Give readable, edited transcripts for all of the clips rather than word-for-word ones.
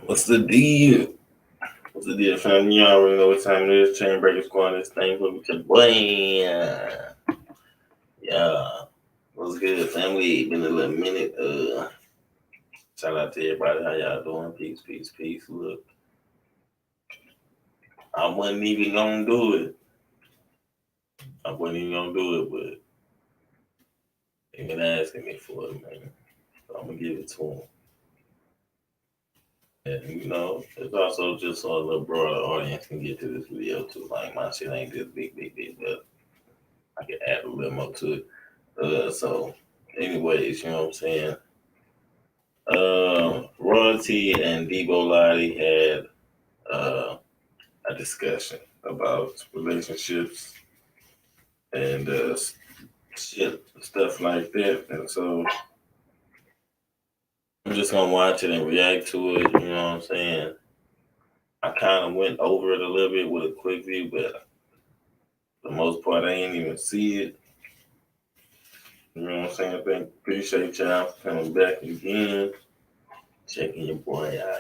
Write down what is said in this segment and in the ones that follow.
What's the deal? What's the deal, fam? You already know what time it is. Chainbreaker squad, this thing with your boy. Yeah. What's good, family? Been a little minute. Shout out to everybody. How y'all doing? Peace, peace, peace. Look, I wasn't even gonna do it. I wasn't even gonna do it, but they been asking me for it, man. So I'm gonna give it to them. And it's also just so a little broader audience can get to this video too. Like my shit ain't this big, but I can add a little more to it. So, anyways, you know what I'm saying? Royalty and Debo Lottie had a discussion about relationships and shit, stuff like that. And so I'm just gonna watch it and react to it. You know what I'm saying? I kind of went over it a little bit with a quick view, but for the most part, I ain't even see it. You know what I'm saying? Appreciate y'all for coming back again, checking your boy out.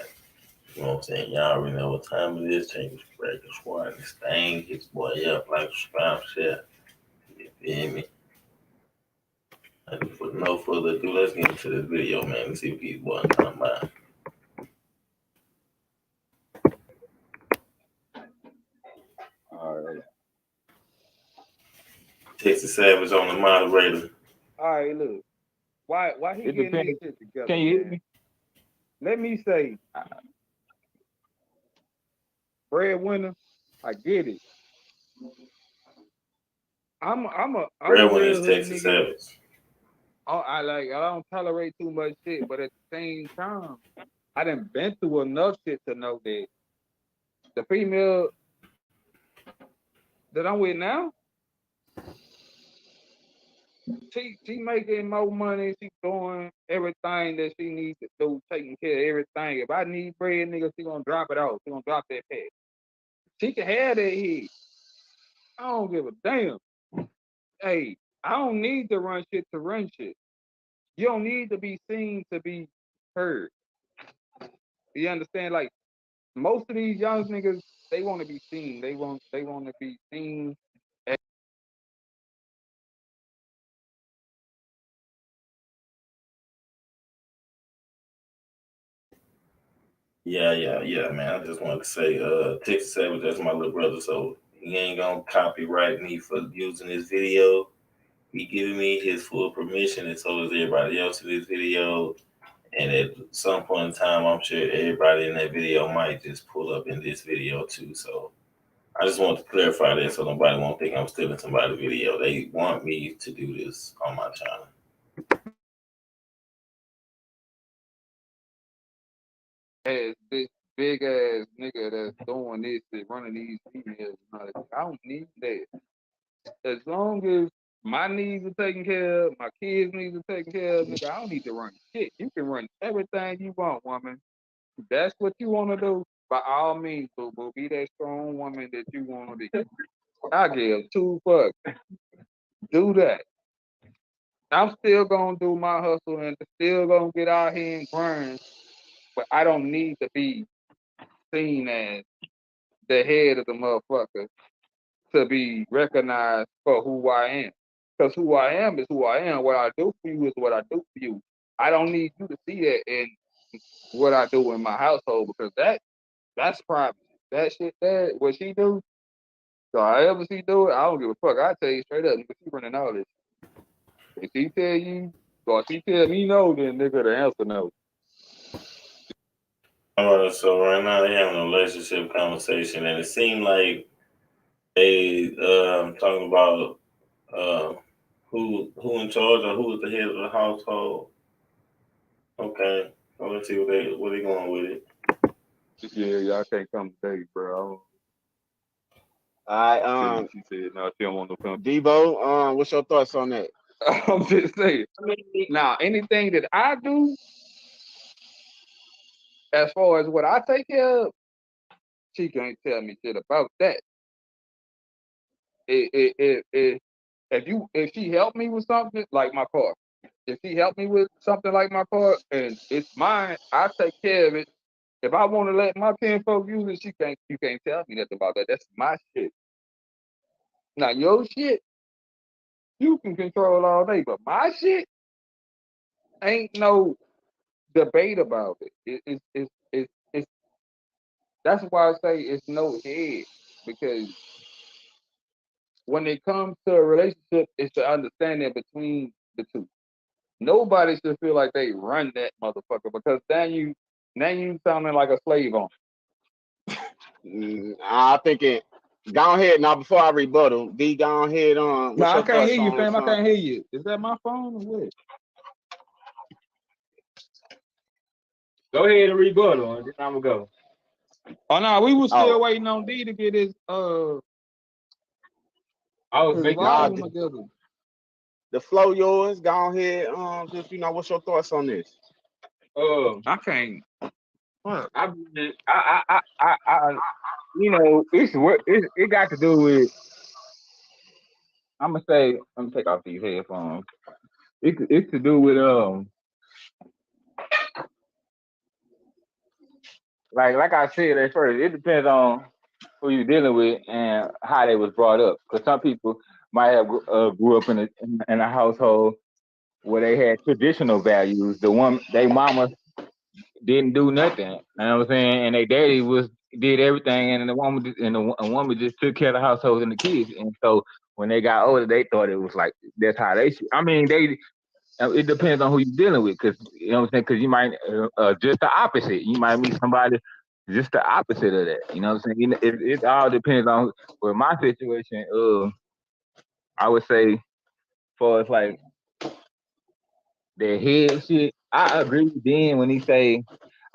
You know what I'm saying? Y'all already know what time it is. Change this breakfast squad. This thing hits boy up like a spam shit. You feel me? And with no further ado, let's get into this video, man. Let's see what these boys talking about. All right. Texas Savage on the moderator. All right, look. Why he It getting this depends. shit together, Can you hear man? me? Let me say, breadwinner, I get it. I'm a Breadwinner is real hood Texas nigga. Savage. I don't tolerate too much shit, but at the same time, I done been through enough shit to know that the female that I'm with now, she making more money, she doing everything that she needs to do, taking care of everything. If I need bread, nigga, she gonna drop it off. She gonna drop that pack. She can have that heat. I don't give a damn. Hey, I don't need to run shit to run shit. You don't need to be seen to be heard. You understand? Like most of these young niggas, they want to be seen. They want to be seen. Yeah, man. I just wanted to say, Texas Savage, that's my little brother, so he ain't gonna copyright me for using this video. He giving me his full permission, and so is everybody else in this video. And at some point in time, I'm sure everybody in that video might just pull up in this video too. So I just want to clarify that so nobody won't think I'm stealing somebody's video. They want me to do this on my channel. As this big ass nigga that's doing this, that running these females. And all that. I don't need that. As long as my needs are taken care of, my kids' needs are taken care of, nigga, I don't need to run shit. You can run everything you want, woman. If that's what you want to do, by all means, boo boo. Be that strong woman that you want to be. I give two fucks. Do that. I'm still gonna do my hustle and still gonna get out here and grind, but I don't need to be seen as the head of the motherfucker to be recognized for who I am. Because who I am is who I am. What I do for you is what I do for you. I don't need you to see that in what I do in my household because that's private. That shit that what she do, so I ever see do it, I don't give a fuck. I tell you straight up, nigga, she running all this. If she tell you, or she tell me no, then nigga the answer no. All right, so right now they having a relationship conversation, and it seemed like they talking about uh, who in charge or who is the head of the household. Okay, so let's see what they going with it. Yeah, y'all can't come today, bro. All right. She said she said no, she don't want no company. Debo, what's your thoughts on that? I'm just saying. Now, anything that I do, as far as what I take care of, she can't tell me shit about that. It, if she helped me with something like my car, if she helped me with something like my car and it's mine, I take care of it If I want to let my kinfolk use it, you can't tell me nothing about that. That's my shit. Now your shit, you can control all day, but my shit ain't no debate about it. It's that's why I say it's no head, because when it comes to a relationship, it's the understanding between the two. Nobody should feel like they run that motherfucker, because now you sounding like a slave on. I think it. Go ahead now. Before I rebuttal, D, go ahead on. No, What's I your can't thoughts hear you, on fam. I some? can't hear you. Is that my phone or what? Go ahead and rebuttal, and then I'm gonna go. Oh no, we were still Oh, waiting on D to get his I was his making nah, volume together. the flow yours. Go ahead. Just what's your thoughts on this? I can't. What? You know, it got to do with. I'm gonna say, let me take off these headphones. It's to do with like I said at first. It depends on who you're dealing with and how they was brought up. Because some people might have grew up in a household where they had traditional values. They mama didn't do nothing. You know what I'm saying? And their daddy did everything, and a woman just took care of the household and the kids. And so when they got older, they thought it was like that's how they should. I mean, it depends on who you're dealing with, because you know what I'm saying. Because you might just the opposite. You might meet somebody just the opposite of that. You know what I'm saying? It all depends on. With my situation, I would say, for it's like their head shit. I agree with Dan when he say,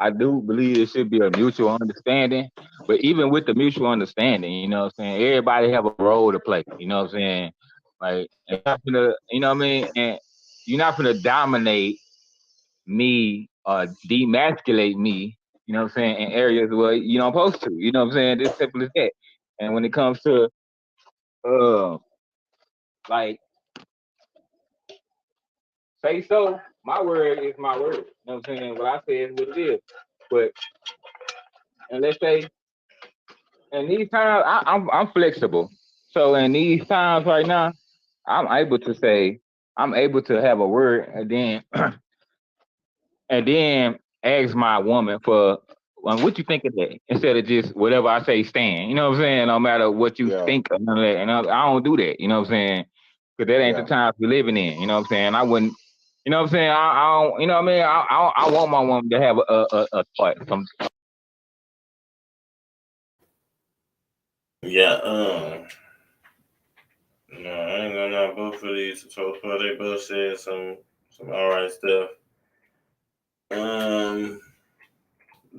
I do believe it should be a mutual understanding. But even with the mutual understanding, you know what I'm saying, everybody have a role to play. You know what I'm saying? Like, you're not gonna, you know what I mean? And you're not gonna dominate me or demasculate me, you know what I'm saying, in areas where you don't supposed to. You know what I'm saying? It's simple as that. And when it comes to like say so, my word is my word. You know what I'm saying? What I say is what it is. But and let's say in these times I'm flexible. So in these times right now, I'm able to say I'm able to have a word and then ask my woman for what you think of that, instead of just whatever I say stand. You know what I'm saying? No matter what you Yeah, think of none of that. And I don't do that. You know what I'm saying? Because that ain't the yeah. times we're living in. You know what I'm saying? I wouldn't. You know what I'm saying? I don't. You know what I mean? I want my woman to have a thought. Yeah, no, I ain't gonna lie. Both of these so far, they both said some alright stuff. Um,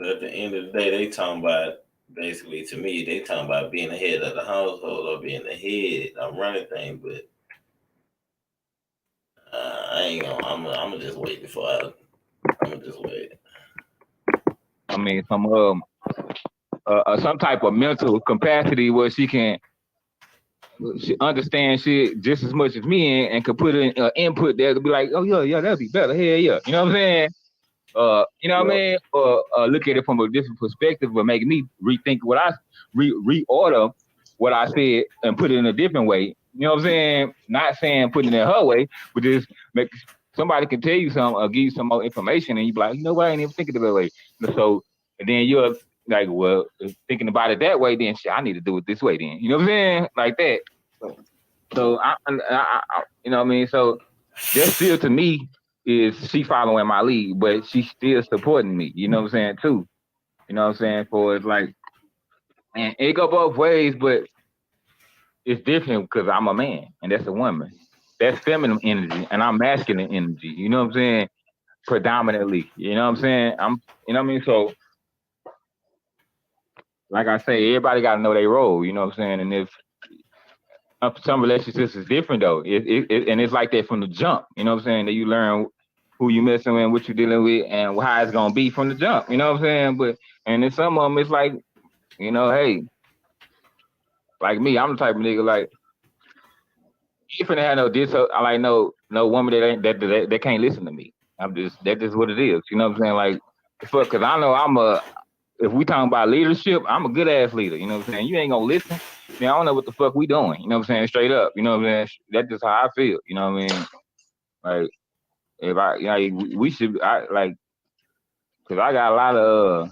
at the end of the day, they talking about basically to me, they talking about being the head of the household or being the head. I'm running things, but I ain't gonna. I'm gonna just wait before I'm gonna just wait. I mean, some type of mental capacity where she understands shit just as much as me, and could put in input there to be like, oh yeah, that'd be better. Hell yeah, you know what I'm saying? You know what I Yep. mean? Or look at it from a different perspective, but make me rethink what I reorder what I said and put it in a different way. You know what I'm saying? Not saying putting it in her way, but just make somebody can tell you something or give you some more information, and you be like, you know what? I ain't even thinking of that way. So, and then you're like, well, thinking about it that way, then shit, I need to do it this way. Then you know what I'm saying? Like that. So you know what I mean? So that still to me is she following my lead, but she's still supporting me. You know what I'm saying too. You know what I'm saying? For it's like, and it go both ways, but it's different because I'm a man and that's a woman. That's feminine energy, and I'm masculine energy. You know what I'm saying? Predominantly. You know what I'm saying? You know what I mean? So, like I say, everybody got to know their role. You know what I'm saying? And if some relationships is different though. And it's like that from the jump. You know what I'm saying? That you learn who you messing with, what you're dealing with, and how it's gonna be from the jump. You know what I'm saying? But and in some of them, it's like, you know, hey, like me, I'm the type of nigga like, you finna have no dis. I like no woman that ain't that can't listen to me. That's just what it is. You know what I'm saying? Like, fuck, cause I know if we talking about leadership, I'm a good ass leader. You know what I'm saying? You ain't gonna listen. Man, I don't know what the fuck we doing. You know what I'm saying? Straight up. You know what I'm saying? That's just how I feel. You know what I mean? Like if we should. I like because I got a lot of.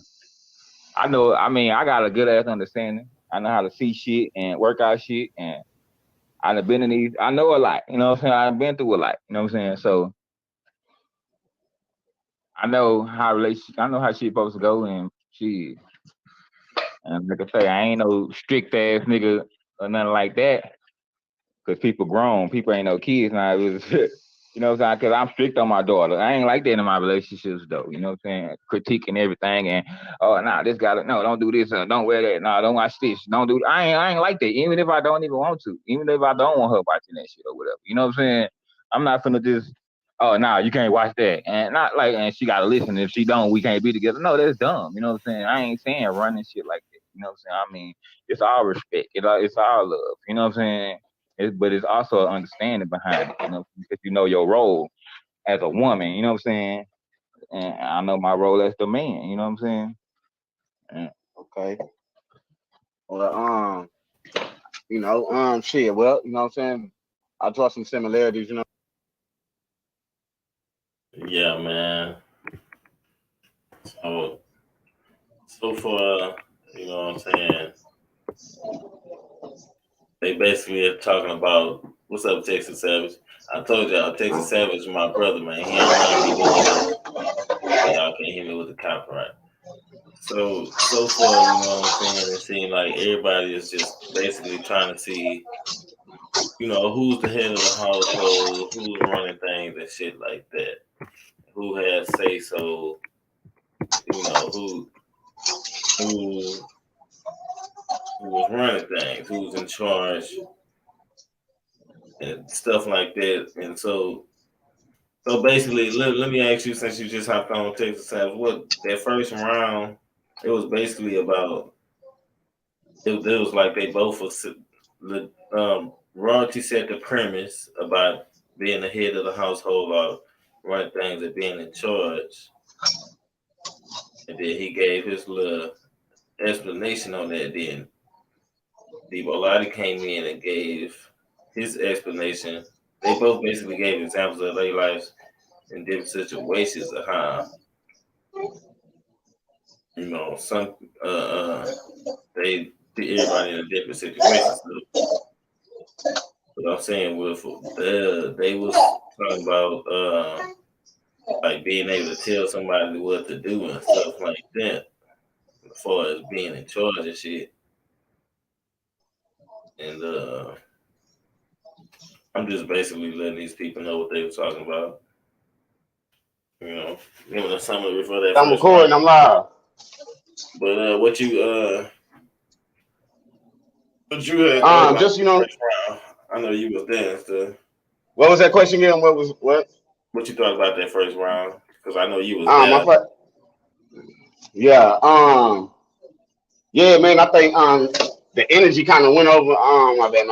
I know. I mean, I got a good ass understanding. I know how to see shit and work out shit, and I've been in these. I know a lot. You know what I'm saying? I've been through a lot. You know what I'm saying? So I know how relationship. I know how shit supposed to go, and shit. And like I say, I ain't no strict ass nigga or nothing like that. Cause people grown, people ain't no kids now. It was, you know what I'm saying? Cause I'm strict on my daughter. I ain't like that in my relationships though. You know what I'm saying? Critiquing everything and this guy, no, don't do this, don't wear that, no, don't watch this, don't do. I ain't like that. Even if I don't even want to, even if I don't want her watching that shit or whatever. You know what I'm saying? I'm not finna just. Oh, nah, you can't watch that, and not like, and she gotta listen. If she don't, we can't be together. No, that's dumb. You know what I'm saying? I ain't saying running shit like that. You know what I'm saying? I mean, it's all respect. It's all love. You know what I'm saying? But it's also an understanding behind it, you know, because you know your role as a woman, you know what I'm saying? And I know my role as the man, you know what I'm saying? Yeah. Okay. Well, shit. Well, you know what I'm saying. I draw some similarities, you know. Yeah, man. So far, you know what I'm saying? They basically are talking about what's up, Texas Savage. I told y'all, Texas Savage is my brother, man. He don't mind me doing that. But y'all can't hear me with the copyright. So far, you know what I'm saying? It seems like everybody is just basically trying to see, you know, who's the head of the household, who's running things and shit like that. Who has say so, you know, who was running things, who's in charge and stuff like that. And so basically, let me ask you, since you just hopped on Texas Savage, what that first round, it was basically about. It was like they both was. Royalty set the premise about being the head of the household or running things and being in charge, and then he gave his little explanation on that. Then Debo came in and gave his explanation. They both basically gave examples of their lives in different situations of how, you know, some they everybody in a different situation. So what I'm saying was they was talking about like being able to tell somebody what to do and stuff like that, as far as being in charge and shit. And I'm just basically letting these people know what they were talking about. You know, giving a summary for that I'm first recording. round. I'm live. But what you had thought about Just the first round? I know you was there and stuff. what was that question again? What? What you thought about that first round? Because I know you was My there. yeah. Yeah, man. I think the energy kind of went over. My bad.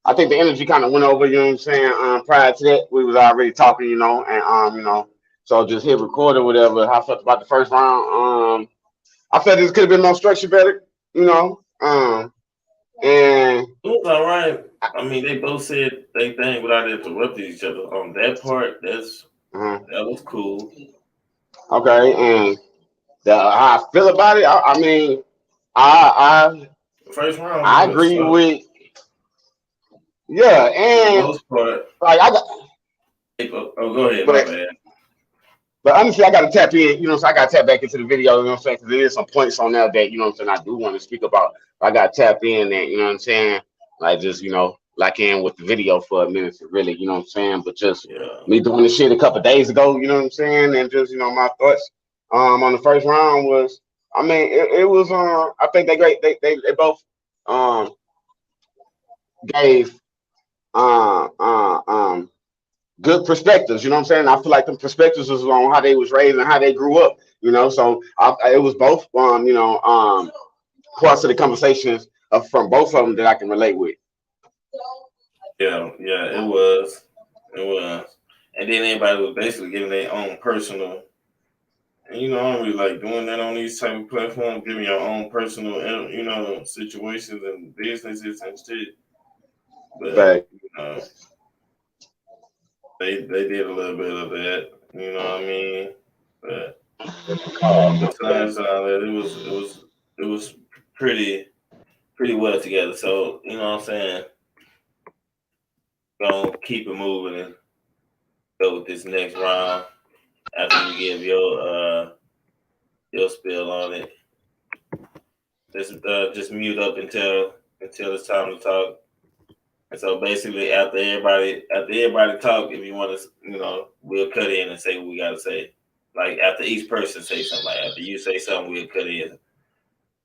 I think the energy kind of went over. You know what I'm saying? Prior to that, we was already talking. You know, and so just hit record or whatever. How I felt about the first round. I felt this could have been more structured better. You know. And It was all right. I mean, they both said they thing without interrupting each other. On that part, that was cool. okay, and how I feel about it. I mean, I The first round was a I little agree slow. with yeah, For the and most part. like I got, Go ahead, my but bad. honestly, I got to tap in. You know, so I got to tap back into the video. You know what I'm saying? Because there is some points on there that you know what I'm saying. I do want to speak about. I got to tap in that. You know what I'm saying? Like just like in with the video for a minute to really, you know what I'm saying. But just Yeah. me doing this shit a couple of days ago. You know what I'm saying? And just my thoughts on the first round was. I mean, it was. I think they both gave good perspectives. You know what I'm saying? I feel like the perspectives was on how they was raised and how they grew up. You know, so it was both. Parts of the conversations from both of them that I can relate with. Yeah, it was. And then everybody was basically giving their own personal And I don't really like doing that on these type of platforms, giving your own personal, situations and businesses and shit. But they did a little bit of that. You know what I mean? But besides all that, it was pretty well together. So you know what I'm saying? Gonna keep it moving and go with this next round after you give your spill on it. Just mute up until it's time to talk. And so basically, after everybody talk, if you want to, we'll cut in and say what we gotta say. Like after each person say something, like after you say something, we'll cut in,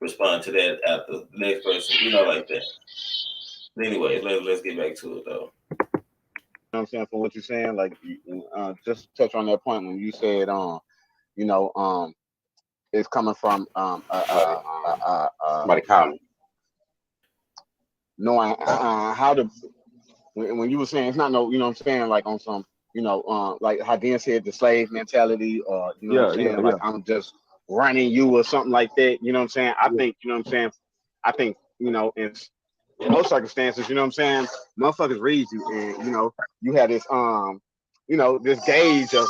respond to that after the next person, like that. Anyway, let's get back to it though. You know what I'm saying? From what you're saying, like, just touch on that point when you said, it's coming from somebody calling, knowing how to. When you were saying it's not no, you know what I'm saying, like on some, like how Dan said, the slave mentality, or you know what I'm saying, like I'm just running you or something like that. You know what I'm saying? I think, you know what I'm saying. I think, in most circumstances, you know what I'm saying, motherfuckers read you, and you have this this gauge of.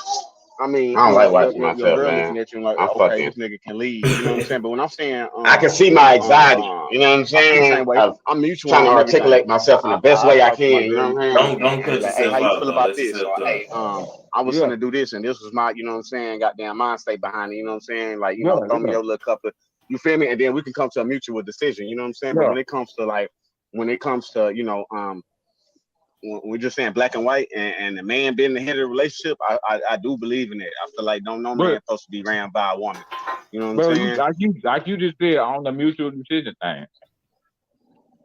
I mean, I don't like watching myself, man. At you like, okay, this nigga can lead. You know what I'm saying? But when I'm saying, I can see my anxiety. You know what I'm saying? I'm mutual trying to articulate myself in the best way I can. You know what I'm saying? Don't cut yourself hey, how you feel out, about this? Or, hey, I was gonna do this, and this was my, you know what I'm saying, goddamn mind state behind it. You know what I'm saying? Like, throw me your little cup of, you feel me? And then we can come to a mutual decision. You know what I'm saying? But when it comes to when we're just saying black and white, and the man being the head of the relationship, I do believe in it. I feel like no man supposed to be ran by a woman. You know what I'm saying? Like you just said on the mutual decision thing,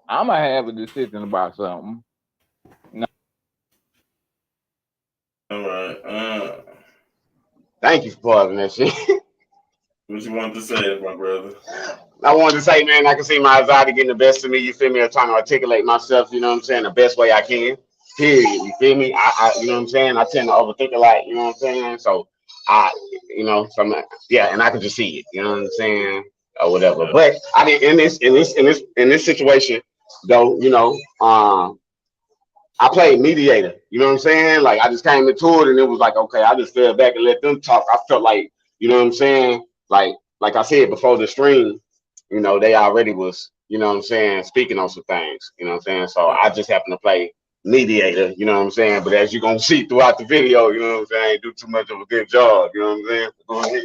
I'ma have a decision about something. No. All right. Thank you for pausing that shit. What you want to say, my brother? I wanted to say, man, I can see my anxiety getting the best of me. You feel me? I'm trying to articulate myself. You know what I'm saying? The best way I can. Period. You feel me? I you know what I'm saying? I tend to overthink a lot. You know what I'm saying? So and I can just see it. You know what I'm saying? Or whatever. But I mean, in this situation, though, I played mediator. You know what I'm saying? Like I just came into it, and it was like, okay, I just fell back and let them talk. I felt like, you know what I'm saying? Like I said before the stream, they already was, you know what I'm saying, speaking on some things. You know what I'm saying? So I just happened to play mediator. You know what I'm saying? But as you're gonna see throughout the video, you know what I'm saying, I ain't do too much of a good job. You know what I'm saying? Go ahead.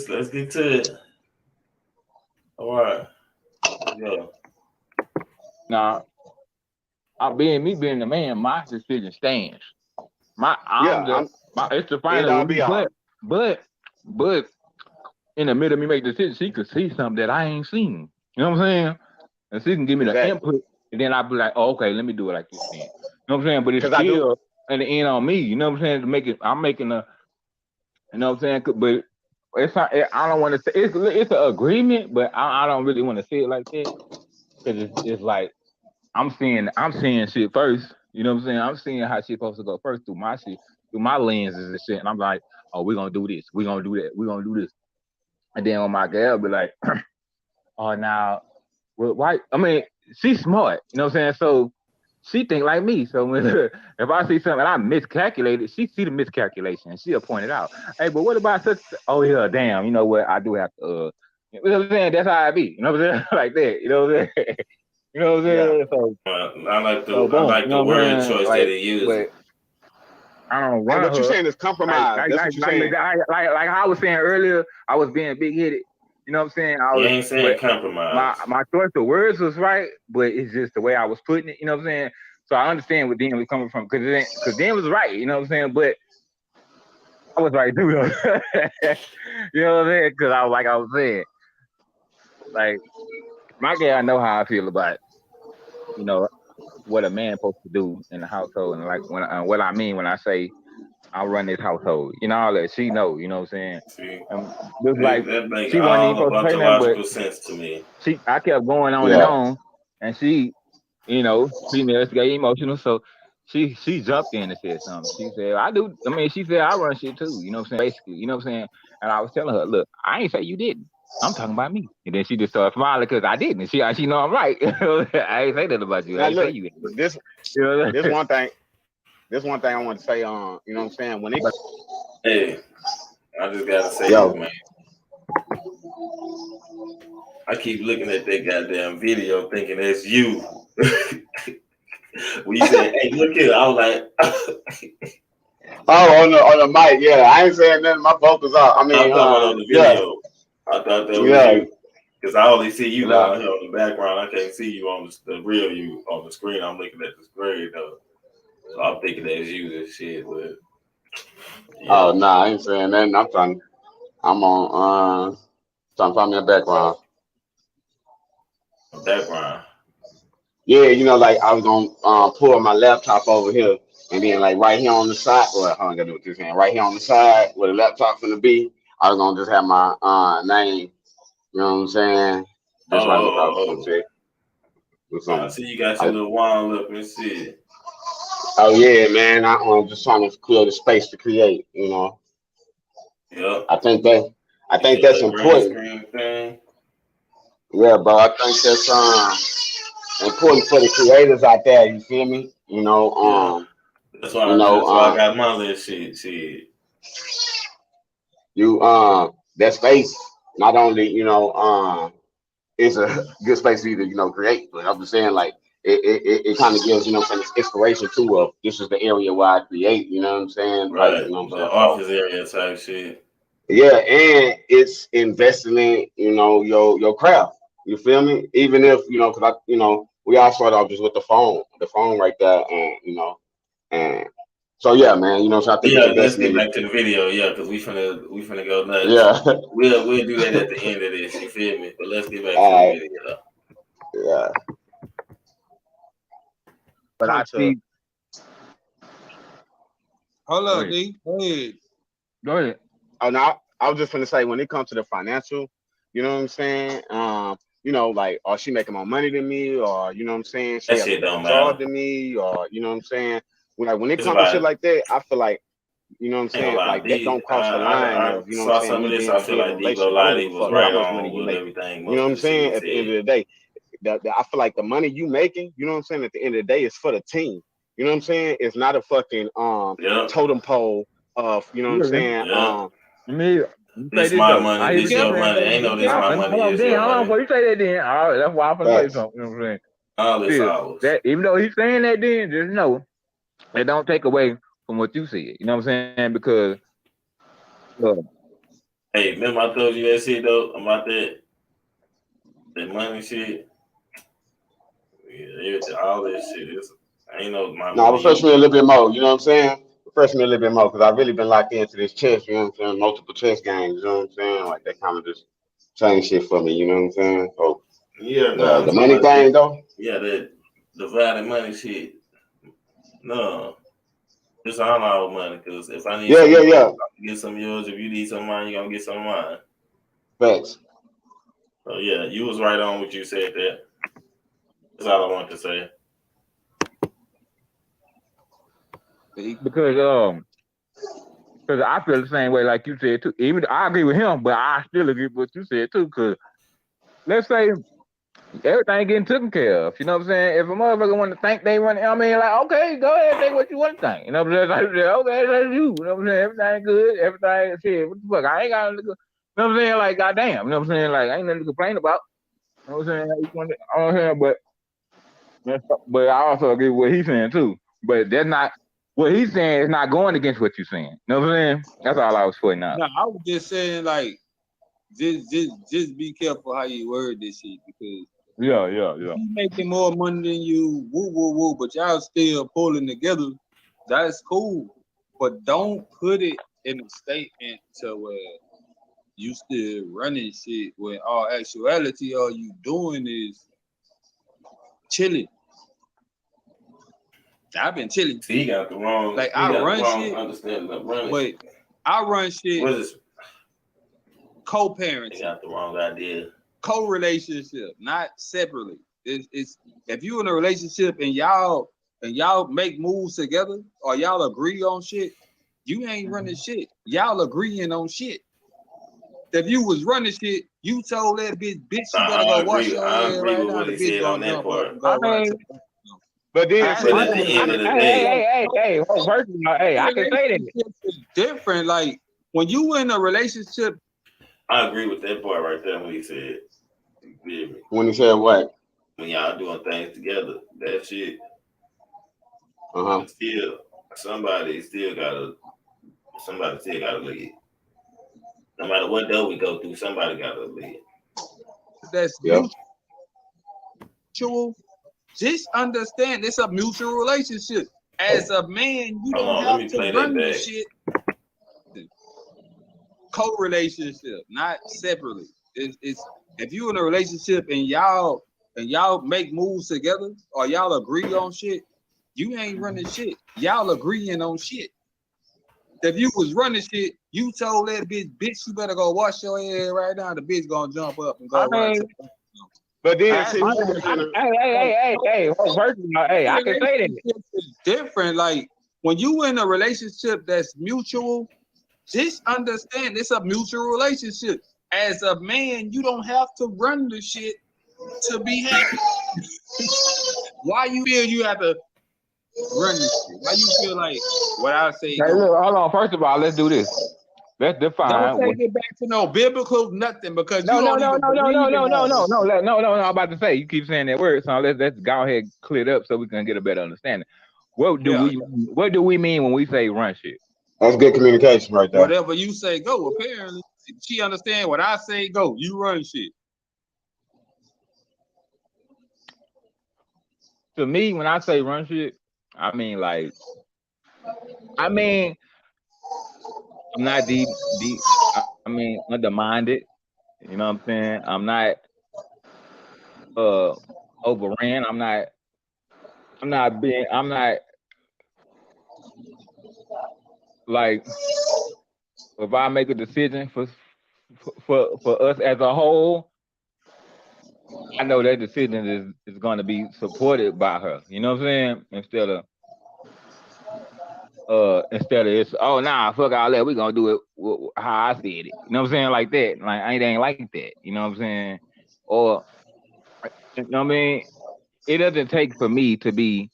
Let's get to it. All right. Yeah. Now, being the man, my decision stands. It's the final. But in the middle of me make the decision, she could see something that I ain't seen. You know what I'm saying? And she can give me the input, and then I'll be like, oh, okay, let me do it like this then. You know what I'm saying? But it's still in the end on me. You know what I'm saying? To make it, I'm making a. You know what I'm saying? But it's not. I don't want to say it's an agreement, but I don't really want to say it like that because it's like I'm seeing shit first. You know what I'm saying? I'm seeing how shit supposed to go first through my shit, through my lenses and shit. And I'm like, oh, we're gonna do this. We're gonna do that. We're gonna do this. And then on my girl be like, oh, now, well, why? I mean, she's smart. You know what I'm saying? So she think like me. So when, if I see something and I miscalculated, she see the miscalculation and she'll point it out. Hey, but what about such? Oh yeah, damn. You know what? I do have to. You know what I'm saying? That's how I be. You know what I'm saying? Like that. You know what I'm saying? You know what I'm saying? So I like the word choice that he used. I don't run what you're saying is compromise. That's what you're saying. Like I was saying earlier, I was being big-headed. You know what I'm saying? You ain't saying compromise. My choice of words was right, but it's just the way I was putting it. You know what I'm saying? So I understand where Dan was coming from because Dan was right. You know what I'm saying? But I was right too. You know what I'm saying? Because I was saying, like my guy, I know how I feel about it. You know what a man supposed to do in the household, and like when what I mean when I say I run this household, you know, all that she know, you know what I'm saying? See, like that makes she wasn't even supposed to say nothing, but sense to me. I kept going on and on, and she, females get emotional, so she jumped in and said something. She said, I do. I mean, she said I run shit too. You know what I'm saying? Basically, you know what I'm saying? And I was telling her, look, I ain't say you didn't. I'm talking about me. And then she just started smiling because I didn't. And she know I'm right. I ain't say that about you. Now I ain't say look, you didn't. this You know? this one thing. This one thing I want to say. You know what I'm saying? When it, Hey, I just gotta say yo, this, man. I keep looking at that goddamn video thinking that's you. When you said, hey, look here, I was like, oh, on the mic, yeah. I ain't saying nothing. My focus off. I I'm mean, talking about on the yeah, video. I thought that was yeah, you. Because I only see you nah. down here on the background. I can't see you on the real you on the screen. I'm looking at the screen though. So I'm thinking that's you and shit. But Oh, yeah, nah, I ain't saying nothing. I'm on, trying to find me a background. the background. Yeah, you know, like I was gonna pull my laptop over here, and then like right here on the side, well, I don't gotta do with this hand. Right here on the side where the laptop's gonna be, I was gonna just have my name. You know what I'm saying? Just running across some Oh, shit or I something. see you got your I, little wand up and shit. oh yeah, man. I'm just trying to clear the space to create. You know, Yep. I think that I Get think your that's little green important. screen thing. Yeah, bro. I think that's important for the creators out there. You feel me? Yeah. You know, That's why I got my little shit. Shit. you that space not only it's a good space for you to create, but I'm just saying like it kind of gives some inspiration too of this is the area where I create. You know what I'm saying? Like Right. I'm The saying so. office area type shit. Yeah, and it's investing in your craft. You feel me? Even if because we all start off just with the phone right there, and and so yeah, man. So I think it's Yeah, let's investing get in your back to the video. Yeah, because we finna go nuts. yeah. We'll do that at the end of this. You feel me? But let's get back to the All right, video. yeah. But Come I to see. Hold Go up, ahead. D. Go ahead. Go ahead. oh no, I was just gonna say when it comes to the financial, you know what I'm saying? Like, or she making more money than me, or you know what I'm saying, she That has a shit better don't job matter. than me, or you know what I'm saying? When it It's comes to shit about. like that, I feel like, you know what I'm I ain't gonna saying, lie. like that D, don't cross the line I of, you know what I'm saw saying, some of me this. being I a feel head of a like Debo relationship. I don't give Lottie a was fuck right how much money on you with make. everything. You know Most what of I'm the shit saying? he At the end of said. the day, I feel like the money you making, you know what I'm saying, at the end of the day is for the team. You know what I'm saying? It's not a fucking Yep. totem pole of, you know what I'm Yeah. saying? Yep. Let me say This this my though. money. I hear Be what This you're your careful, saying. money. though. Ain't Be no this my careful. Hold money. on, It's Dan. your Hold on, money. before you say that, then. All right, that's why I'm gonna say Facts. something. You know what I'm saying? All this Still, ours. that even though he's saying that, then just know it don't take away from what you said. You know what I'm saying? Because uh, Hey, remember I told you that shit though about that money shit. Yeah, all this shit. Ain't no my Now, money. refresh You. me a little bit more. You know what I'm saying? Refresh me a little bit more because I've really been locked into this chess. You know what I'm saying? Multiple chess games. You know what I'm saying? Like that kind of just changed shit for me. You know what I'm saying? So Yeah, no, the I'm the talking money about this. thing though. Yeah, that divided money shit. No, it's all our money. Cause if I need Yeah, some yeah, of yours, yeah. I can get some of yours. If you need some of mine, you gonna get some of mine. Facts. So yeah, you was right on what you said there. That's all I want to say. because I feel the same way like you said too. Even I agree with him, but I still agree with what you said too. Because let's say everything getting taken care of. You know what I'm saying? If a motherfucker want to think they want, I mean, like, okay, go ahead, think what you want to think. You know what I'm saying? Like, okay, that's you. You know what I'm saying? Everything good, everything shit. What the fuck? I ain't got, you know what I'm saying? Like, goddamn, you know what I'm saying? Like, I ain't nothing to complain about. You know what I'm saying? Like, I don't hear, but I also agree with what he's saying too. But that's not what he's saying is not going against what you're saying. You know what I'm saying? That's all I was pointing out. No, I was just saying, like, just be careful how you word this shit because Yeah. he making more money than you, woo woo woo, but y'all still pulling together. That's cool, but don't put it in a statement to where you still running shit when all actuality all you doing is chilling. I've been chilling. See, Like he I got the run wrong shit, understanding of running but shit. I run shit What is? He co-parenting, got the wrong idea. co-relationship, not separately. It's if you in a relationship and y'all and y'all make moves together or y'all agree on shit, you ain't running shit. Y'all agreeing on shit. If you was running shit, you told that bitch, you better go wash your head right now. The bitch gonna jump up and go right to the. But then, But at the end of the day, hey, first of all, hey, I can say that. It's different. Like when you in a relationship, I agree with that part right there when he said, you feel me? when he said what? When y'all doing things together, that shit, Uh-huh. still, somebody still gotta lead. No matter what door we go through, somebody gotta lead. that's Yep. mutual. Just understand it's a mutual relationship. As a man, you Hold don't on, let have me to play that run the back. shit. Co-relationship, not separately. It's if you in a relationship and y'all make moves together or y'all agree on shit, you ain't running shit. Y'all agreeing on shit. If you was running shit, you told that bitch, you better go wash your head right now. The bitch gonna jump up and go right to the. But then, see, we was in a, Hey, first of all, hey, I can say that. It's different. Like when you in a relationship that's mutual, just understand it's a mutual relationship. As a man, you don't have to run the shit to be happy. Why you feel you have to run this shit? Why you feel like what I say? Hey, look, hold on. First of all, let's do this. Let's define. Don't take it back to no biblical nothing because No. you don't even believe in No. I'm about to say you keep saying that word, so let's go ahead and clear it up so we can get a better understanding. What do we mean when we say run shit? that's good communication right there. Whatever you say, go. Apparently, she understand what I say. Go. You run shit. To me, when I say run shit, I mean I'm not deep. I mean undermined. You know what I'm saying? I'm not overran. I'm not like if I make a decision for us as a whole, I know that decision is going to be supported by her. You know what I'm saying? Instead of it's fuck all that, we gonna do it how I said it. You know what I'm saying? Like that. Like I ain't like that. You know what I'm saying? Or you know what I mean? It doesn't take for me to be.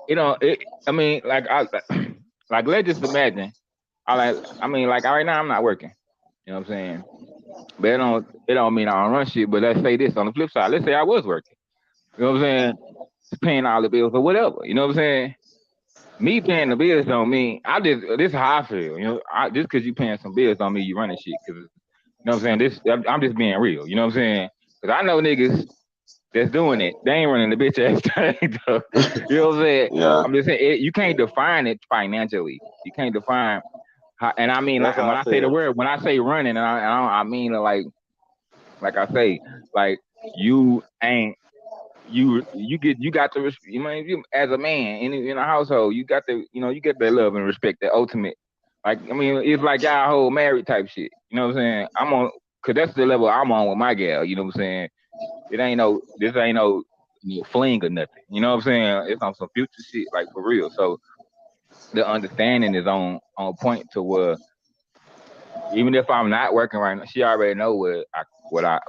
I mean, like like let's just imagine. Like right now I'm not working. You know what I'm saying? But it don't mean I don't run shit. But let's say this on the flip side. Let's say I was working. You know what I'm saying? Paying all the bills or whatever. You know what I'm saying? Me paying the bills don't mean this is how I feel. You know, just because you paying some bills don't mean you running shit. Cause you know what I'm saying? I'm just being real. You know what I'm saying? Cause I know niggas that's doing it. They ain't running the bitch ass thing though. You know what I'm saying? Yeah. I'm just saying you can't define it financially. You can't define how, and I mean like, when I say the word, when I say running, and I mean like I say, like you ain't you got to you know, as a man in a household, you got to you get that love and respect, that ultimate. Like I mean, it's like y'all whole married type shit. You know what I'm saying? Cause that's the level I'm on with my gal. You know what I'm saying? This ain't no fling or nothing. You know what I'm saying? It's on some future shit, like for real. So the understanding is on point to where even if I'm not working right now, she already know what I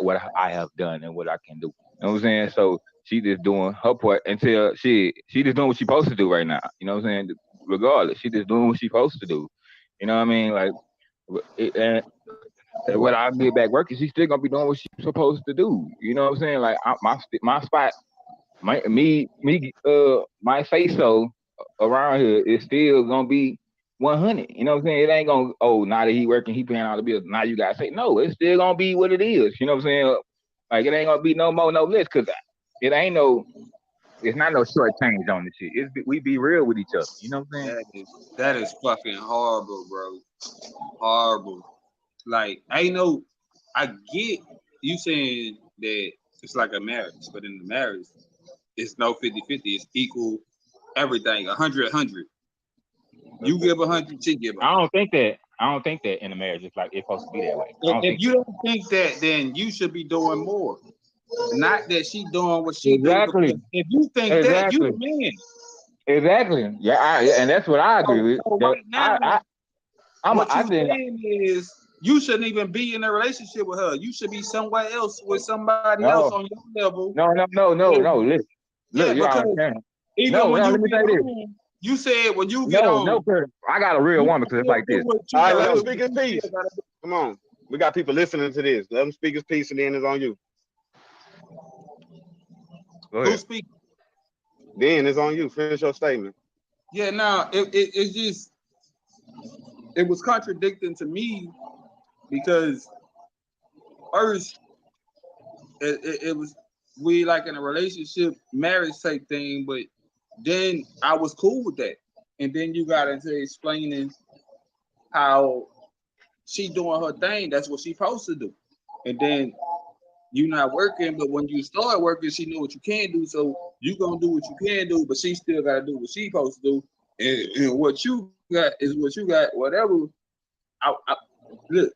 have done and what I can do. You know what I'm saying? So she just doing her part until she just doing what she's supposed to do right now. You know what I'm saying? Regardless, she just doing what she's supposed to do. You know what I mean? Like, and when I get back working, she's still gonna be doing what she's supposed to do. You know what I'm saying? Like my spot, my say so around here is still gonna be 100. You know what I'm saying? It ain't gonna now that he working, he paying all the bills. Now you gotta say no. It's still gonna be what it is. You know what I'm saying? Like it ain't gonna be no more, no less, cause it ain't no. It's not no short change on the shit. We be real with each other. You know what I'm saying? That is fucking horrible, bro. Horrible. Like I get you saying that it's like a marriage, but in the marriage, it's no 50-50. It's equal everything, 100-100. You give 100, she give 100. I don't think that in a marriage it's supposed to be that way. If you don't think that, then you should be doing more. not that she doing what she Exactly. do. If you think that, you the man. Exactly. Yeah, and that's what I agree with. So right now, what I you think saying is you shouldn't even be in a relationship with her. You should be somewhere else with somebody else no, on your level. no. Look, Yeah, you because understand? even when Let you me get say this. home, you said when you get home, Kurt, I got a real you woman because it's still like do this. what you All right, gotta let him do, speak but his you piece. still gotta do. Come on. We got people listening to this. Let him speak his piece and then it's on you. Go Who ahead. speak? Then it's on you. Finish your statement. Yeah, now it's just it was contradicting to me because first it was we like in a relationship marriage type thing, but then I was cool with that, and then you got into explaining how she doing her thing. That's what she supposed to do, and then you not working, but when you start working, she know what you can do, so you gonna do what you can do, but she still gotta do what she supposed to do, and what you got is what you got. Whatever. Look.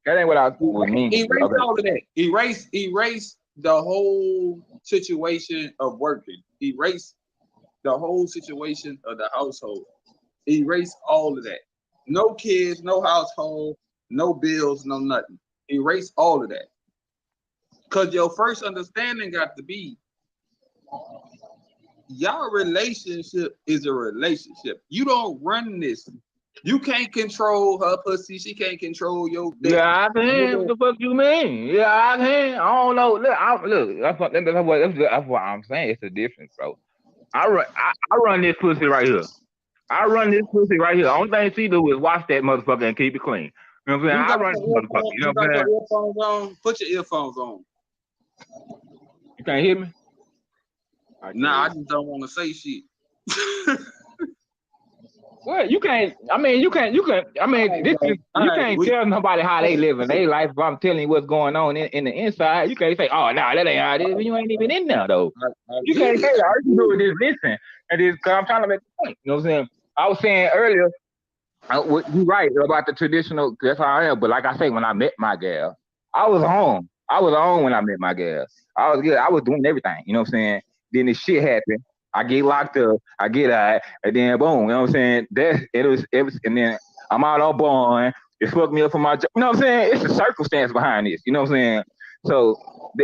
That ain't what I was meaning. Erase all of that. Erase the whole situation of working. Erase the whole situation of the household. Erase all of that. No kids, no household, no bills, no nothing. Erase all of that. Because your first understanding got to be your relationship is a relationship. You don't run this. You can't control her pussy. She can't control your dick. Yeah, I can. What the fuck you mean? Yeah, I can. I don't know. Look. That's what I'm saying. It's a difference, bro. I run this pussy right here. I run this pussy right here. Only thing she do is wash that motherfucker and keep it clean. You know what I'm saying? You I got run this motherfucker. You know what I'm saying? your earphones on? Put your earphones on. You can't hear me? Nah, I just don't want to say shit. Well, you can't. I mean, you can't. I mean, you can't tell nobody how they live in their life. If I'm telling you what's going on in the inside, you can't say, "Oh, no, that ain't how it is." You ain't even in there though. You can't say that. All you do is just listen. And this, cause I'm trying to make a point. You know what I'm saying? I was saying earlier, you're right about the traditional. That's how I am. But like I say, when I met my gal, I was home. I was home when I met my gal. I was good. I was doing everything. You know what I'm saying? Then this shit happened. I get locked up. I get out, and then boom. You know what I'm saying? It was, and then I'm out on bond. It fucked me up for my job. You know what I'm saying? It's the circumstance behind this. You know what I'm saying? So,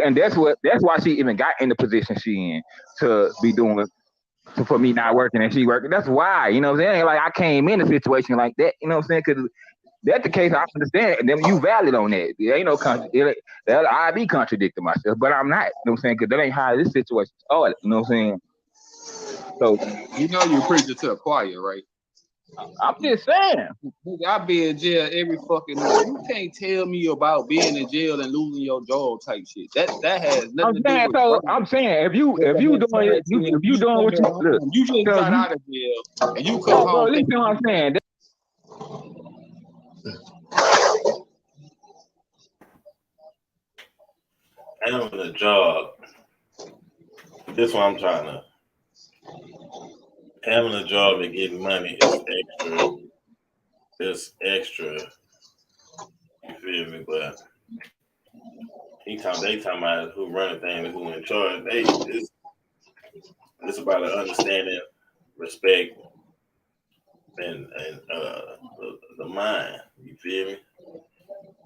and that's why she even got in the position she in to be doing. For me not working and she working, that's why, you know what I'm saying? Like I came in a situation like that, you know what I'm saying? Because that's the case, I understand. And then you valid on that. There ain't no I be contradicting myself, but I'm not, you know what I'm saying? Because that ain't how this situation started, you know what I'm saying? So you know you preaching to a choir, right? I'm just saying. I be in jail every fucking night. You can't tell me about being in jail and losing your job type shit. That has nothing to do with. So I'm saying if you doing what you just got out of jail and you come home. Listen to what I'm saying. Having a job. This one I'm trying to. Having a job and getting money is extra. It's extra. You feel me? But they talking about who running things, who in charge. It's about an understanding, respect, and the mind. You feel me?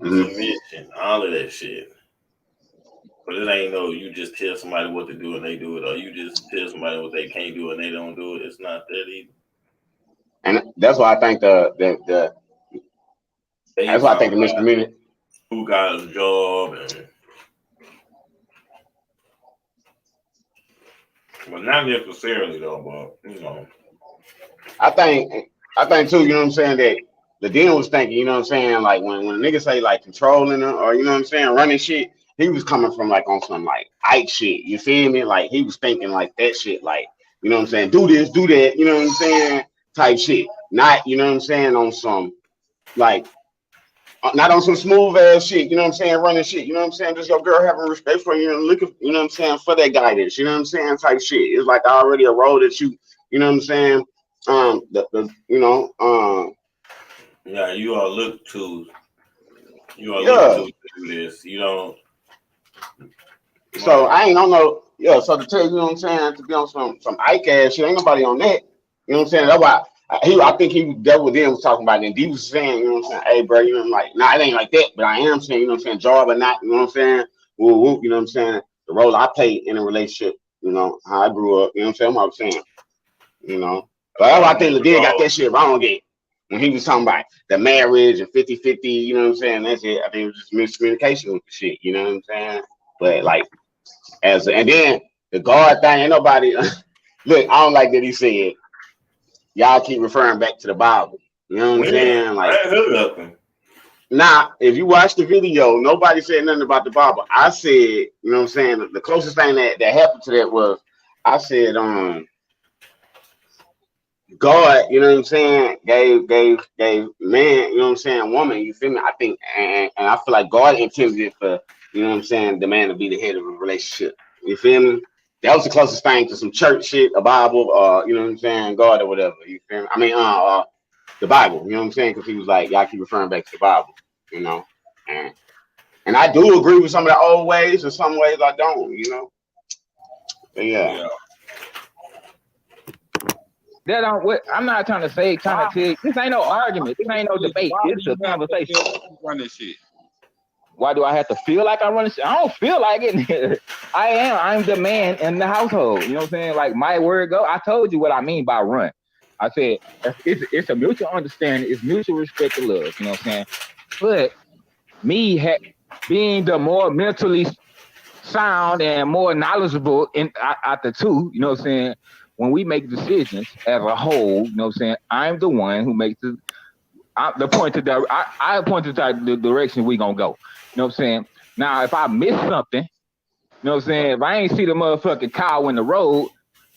Submission, all of that shit. But it ain't no you just tell somebody what to do and they do it, or you just tell somebody what they can't do and they don't do it. It's not that either. And that's why I think the miscommunication. Who got a job and well, not necessarily though, but you know. I think too, you know what I'm saying, that the dean was thinking, you know what I'm saying, like when a nigga say like controlling her or you know what I'm saying, running shit, he was coming from like on some like Ike shit. You feel me? Like he was thinking like that shit, like, you know what I'm saying, do this, do that, you know what I'm saying, type shit. Not, you know what I'm saying, on some like not on some smooth ass shit, you know what I'm saying, running shit, you know what I'm saying, just your girl having respect for you and looking, you know what I'm saying, for that guidance, you know what I'm saying, type shit. It's like already a role that you know what I'm saying, yeah, you all look to do this. You don't So Right. I ain't on no, yeah. So to tell you, you know what I'm saying, to be on some Ike ass shit, ain't nobody on that. You know what I'm saying? That's why I think he dealt with them was talking about it. And D was saying, you know what I'm saying, hey bro, you know, like, nah, it ain't like that, but I am saying, you know what I'm saying, job or not, you know what I'm saying, woo woo, you know what I'm saying, the role I played in a relationship, you know, how I grew up, you know what I'm saying, what I'm saying, you know. But that's why I think Ladid got that shit wrong again. When he was talking about the marriage and 50-50, you know what I'm saying, that's it. I think it was just miscommunication with the shit, you know what I'm saying? But like, and then the God thing, ain't nobody. Look, I don't like that he said y'all keep referring back to the Bible. You know what I'm saying? I Like, ain't heard nothing. nah, if you watch the video, nobody said nothing about the Bible. I said, you know what I'm saying? The closest thing that happened to that was I said, God, you know what I'm saying, gave man, you know what I'm saying, woman, you feel me? I think, and I feel like God intended it for, you know what I'm saying, the man to be the head of a relationship. You feel me? That was the closest thing to some church shit, a Bible, you know what I'm saying, God or whatever. You feel me? I mean, the Bible. You know what I'm saying? Because he was like, y'all keep referring back to the Bible. You know, and I do agree with some of the old ways, and some ways I don't. You know, but yeah. Yeah. That don't. What I'm not trying to say, trying to tell you, this ain't no argument. This ain't no debate. Why It's do a you have to conversation. feel like you run this shit? Why do I have to feel like I run this shit? I don't feel like it. I'm the man in the household. You know what I'm saying? Like my word go. I told you what I mean by run. I said it's a mutual understanding. It's mutual respect and love. You know what I'm saying? But me being the more mentally sound and more knowledgeable at the two, you know what I'm saying? When we make decisions as a whole, you know what I'm saying? I'm the one who makes the point to I point to the direction we gonna go. You know what I'm saying? Now, if I miss something, you know what I'm saying? If I ain't see the motherfucking cow in the road,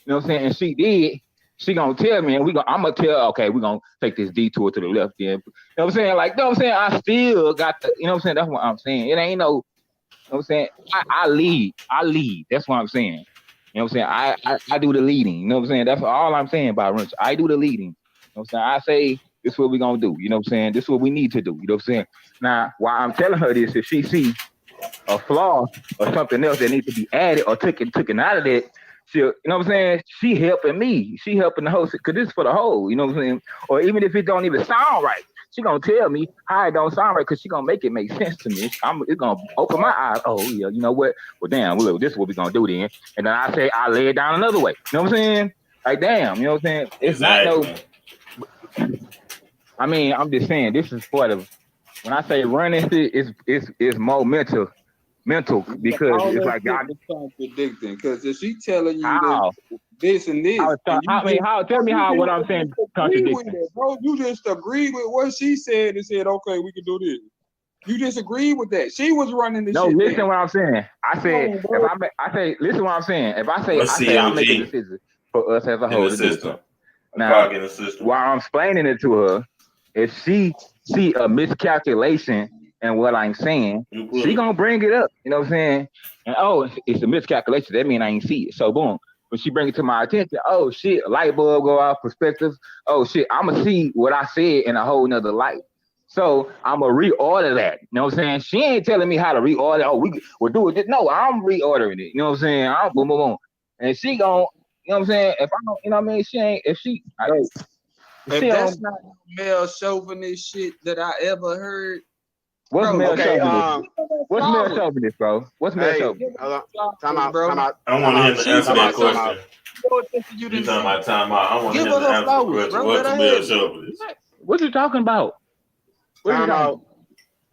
you know what I'm saying? And she did, she gonna tell me, and I'm gonna tell, okay, we're gonna take this detour to the left then. You know what I'm saying? Like, you know what I'm saying? I still got the, you know what I'm saying? That's what I'm saying. It ain't no, you know what I'm saying? I lead. That's what I'm saying. You know what I'm saying? I do the leading. You know what I'm saying? That's all I'm saying about Wrench. I do the leading. You know what I'm saying? I say, this is what we're going to do. You know what I'm saying? This is what we need to do. You know what I'm saying? Now, while I'm telling her this, if she see a flaw or something else that needs to be added or taken out of that, she'll, you know what I'm saying? She helping me. She helping the whole, because this is for the whole, you know what I'm saying? Or even if it don't even sound right, she gonna tell me how it don't sound right because she gonna make it make sense to me. It's gonna open my eyes. Oh yeah, you know what? Well, damn, well, this is what we're gonna do then. And then I lay it down another way. You know what I'm saying? Like damn, you know what I'm saying? It's not no. I mean, I'm just saying this is for the. When I say running, it's more mental because All it's that like shit y'all. is contradicting. Because if she telling you that How? this and this, and you Tell me how what I'm saying agree with contradicting. it, bro. You just agree with what she said and said, okay, we can do this. You disagree with that. She was running the No, shit listen then. what I'm saying. I said Come on, listen what I'm saying. If What's I say I make a COG decision for us as a in whole the to do system? something. A Now, cog in the system. while I'm explaining it to her, if she see a miscalculation in what I'm saying, she gonna bring it up. You know what I'm saying? And oh, it's a miscalculation. That means I ain't see it. So boom. When she bring it to my attention, oh shit, a light bulb go off, perspective. Oh shit, I'ma see what I said in a whole nother light. So I'm gonna reorder that. You know what I'm saying? She ain't telling me how to reorder. Oh, we'll do it. No, I'm reordering it. You know what I'm saying? I'm boom, boom, boom. And she gon', you know what I'm saying? If I don't, you know what I mean? She ain't, if she that's not male chauvinist shit that I ever heard. What's Bro, male Okay. chauvinist? What's male chauvinist, bro? What's male chauvinist? Hold on. Time out. bro. Time out. I Time want him out. to answer Time that out. Time out. question. You You didn't talking see. about time out? I want Give him her to her answer the flowers, question. bro. What's Let her Bill have it. Chauvinist? What you talking about? What you Time talking out. about?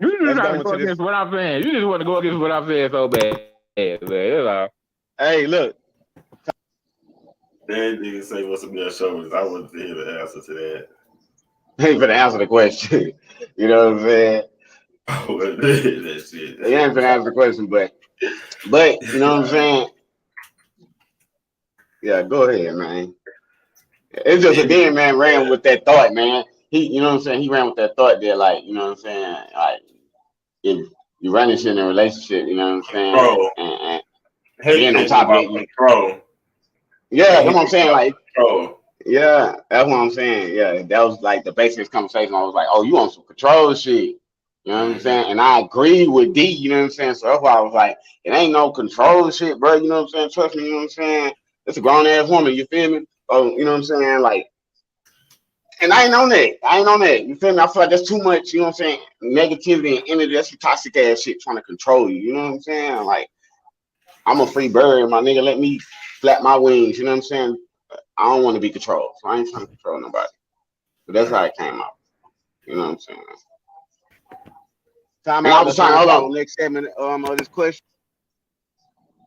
You just Let's trying go to go into this. against what I'm saying. You just want to go against what I'm saying so bad, man. That's all. Hey, look. That nigga say what's Bill Chauvinist. I wasn't hear the answer to that. I ain't gonna answer the question. You know what I'm saying? That shit. He ain't gonna answer the question, but you know what I'm saying? Yeah, go ahead, man. It's just a damn man ran with that thought, man. You know what I'm saying? He ran with that thought there, like, you know what I'm saying? Like, if you run this shit in a relationship, you know what I'm saying? Control. And then on Hate top of about it, control. yeah, that's Hate what I'm saying. about Like, control. yeah, that's what I'm saying. Yeah, that was like the basic conversation. I was like, oh, you on some control shit. You know what I'm saying? And I agree with D, you know what I'm saying? So that's why I was like, it ain't no control shit, bro. You know what I'm saying? Trust me, you know what I'm saying? It's a grown ass woman, you feel me? Oh, you know what I'm saying? Like, and I ain't on that. I ain't on that. You feel me? I feel like that's too much, you know what I'm saying? Negativity and energy, that's some toxic ass shit trying to control you. You know what I'm saying? Like, I'm a free bird, my nigga. Let me flap my wings, you know what I'm saying? I don't want to be controlled. So I ain't trying to control nobody. But that's how it came out. You know what I'm saying? Time And I out. was Let's trying, move hold on. on. Next segment of this question.